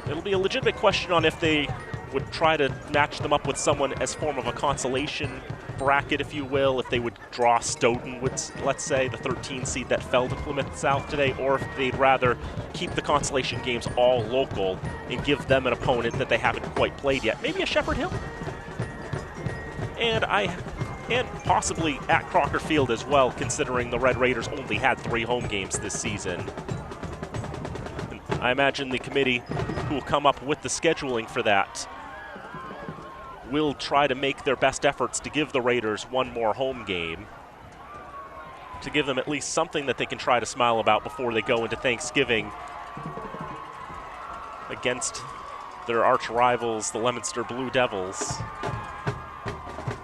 It'll be a legitimate question on if they would try to match them up with someone as form of a consolation bracket, if you will, if they would draw Stoughton with, let's say, the 13 seed that fell to Plymouth South today, or if they'd rather keep the consolation games all local and give them an opponent that they haven't quite played yet. Maybe a Shepherd Hill. And possibly at Crocker Field as well, considering the Red Raiders only had 3 home games this season. And I imagine the committee who will come up with the scheduling for that will try to make their best efforts to give the Raiders one more home game, to give them at least something that they can try to smile about before they go into Thanksgiving against their arch rivals, the Leominster Blue Devils.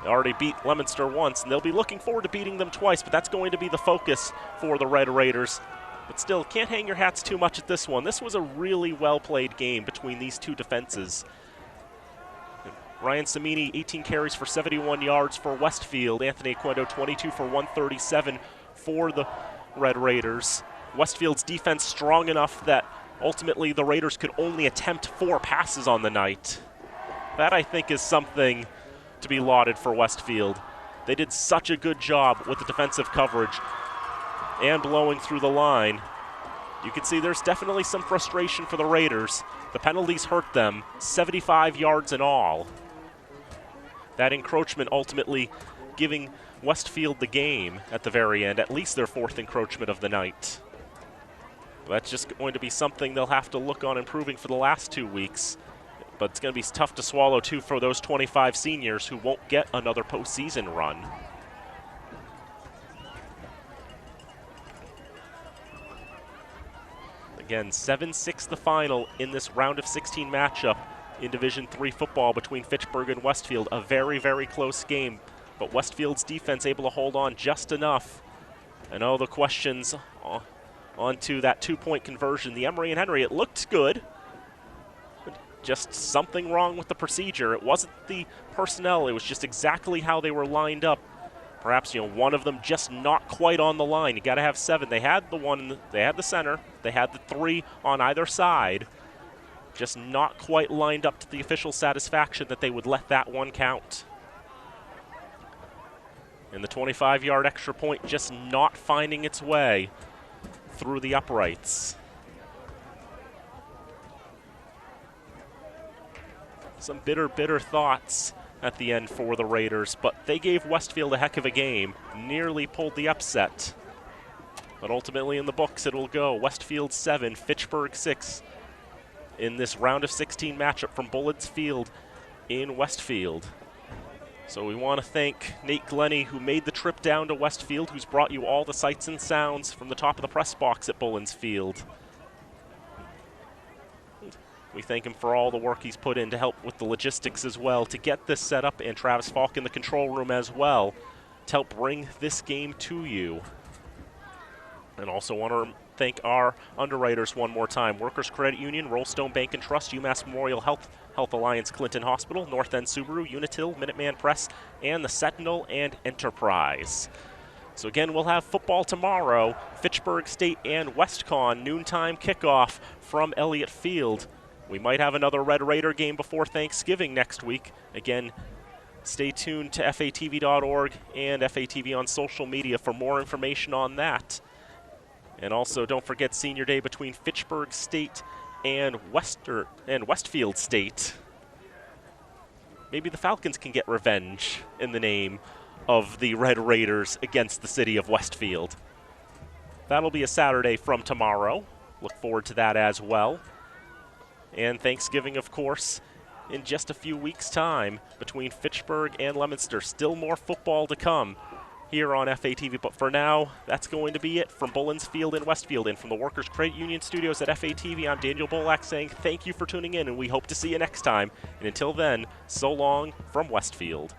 They already beat Leominster once, and they'll be looking forward to beating them twice, but that's going to be the focus for the Red Raiders. But still, can't hang your hats too much at this one. This was a really well-played game between these two defenses. Ryan Samini, 18 carries for 71 yards for Westfield. Anthony Quendo, 22 for 137 for the Red Raiders. Westfield's defense strong enough that ultimately the Raiders could only attempt 4 passes on the night. That, I think, is something to be lauded for Westfield. They did such a good job with the defensive coverage. and blowing through the line. You can see there's definitely some frustration for the Raiders. The penalties hurt them, 75 yards in all. That encroachment ultimately giving Westfield the game at the very end, at least their 4th encroachment of the night. That's just going to be something they'll have to look on improving for the last 2 weeks. But it's going to be tough to swallow, too, for those 25 seniors who won't get another postseason run. Again, 7-6 the final in this round of 16 matchup in Division III football between Fitchburg and Westfield. A very, very close game, but Westfield's defense able to hold on just enough. And all the questions onto that 2-point conversion. The Emery and Henry, it looked good. Just something wrong with the procedure. It wasn't the personnel, it was just exactly how they were lined up. Perhaps, one of them just not quite on the line. You got to have 7. They had the center, they had the 3 on either side. Just not quite lined up to the official satisfaction that they would let that one count. And the 25-yard extra point just not finding its way through the uprights. Some bitter, bitter thoughts at the end for the Raiders, but they gave Westfield a heck of a game, nearly pulled the upset. But ultimately in the books it will go Westfield 7, Fitchburg 6 in this round of 16 matchup from Bullens Field in Westfield. So we want to thank Nate Glennie, who made the trip down to Westfield, who's brought you all the sights and sounds from the top of the press box at Bullens Field. We thank him for all the work he's put in to help with the logistics as well, to get this set up, and Travis Falk in the control room as well, to help bring this game to you. And also want to thank our underwriters one more time. Workers Credit Union, Rollstone Bank and Trust, UMass Memorial Health, Health Alliance Clinton Hospital, North End Subaru, Unitil, Minuteman Press, and the Sentinel and Enterprise. So again, we'll have football tomorrow, Fitchburg State and WestCon, noontime kickoff from Elliott Field. We might have another Red Raider game before Thanksgiving next week. Again, stay tuned to fatv.org and FATV on social media for more information on that. And also, don't forget Senior Day between Fitchburg State and Westfield State. Maybe the Falcons can get revenge in the name of the Red Raiders against the city of Westfield. That'll be a Saturday from tomorrow. Look forward to that as well. And Thanksgiving, of course, in just a few weeks' time between Fitchburg and Leominster. Still more football to come here on FATV. But for now, that's going to be it from Bullens Field in Westfield. And from the Workers Credit Union Studios at FATV, I'm Daniel Bolak saying thank you for tuning in, and we hope to see you next time. And until then, so long from Westfield.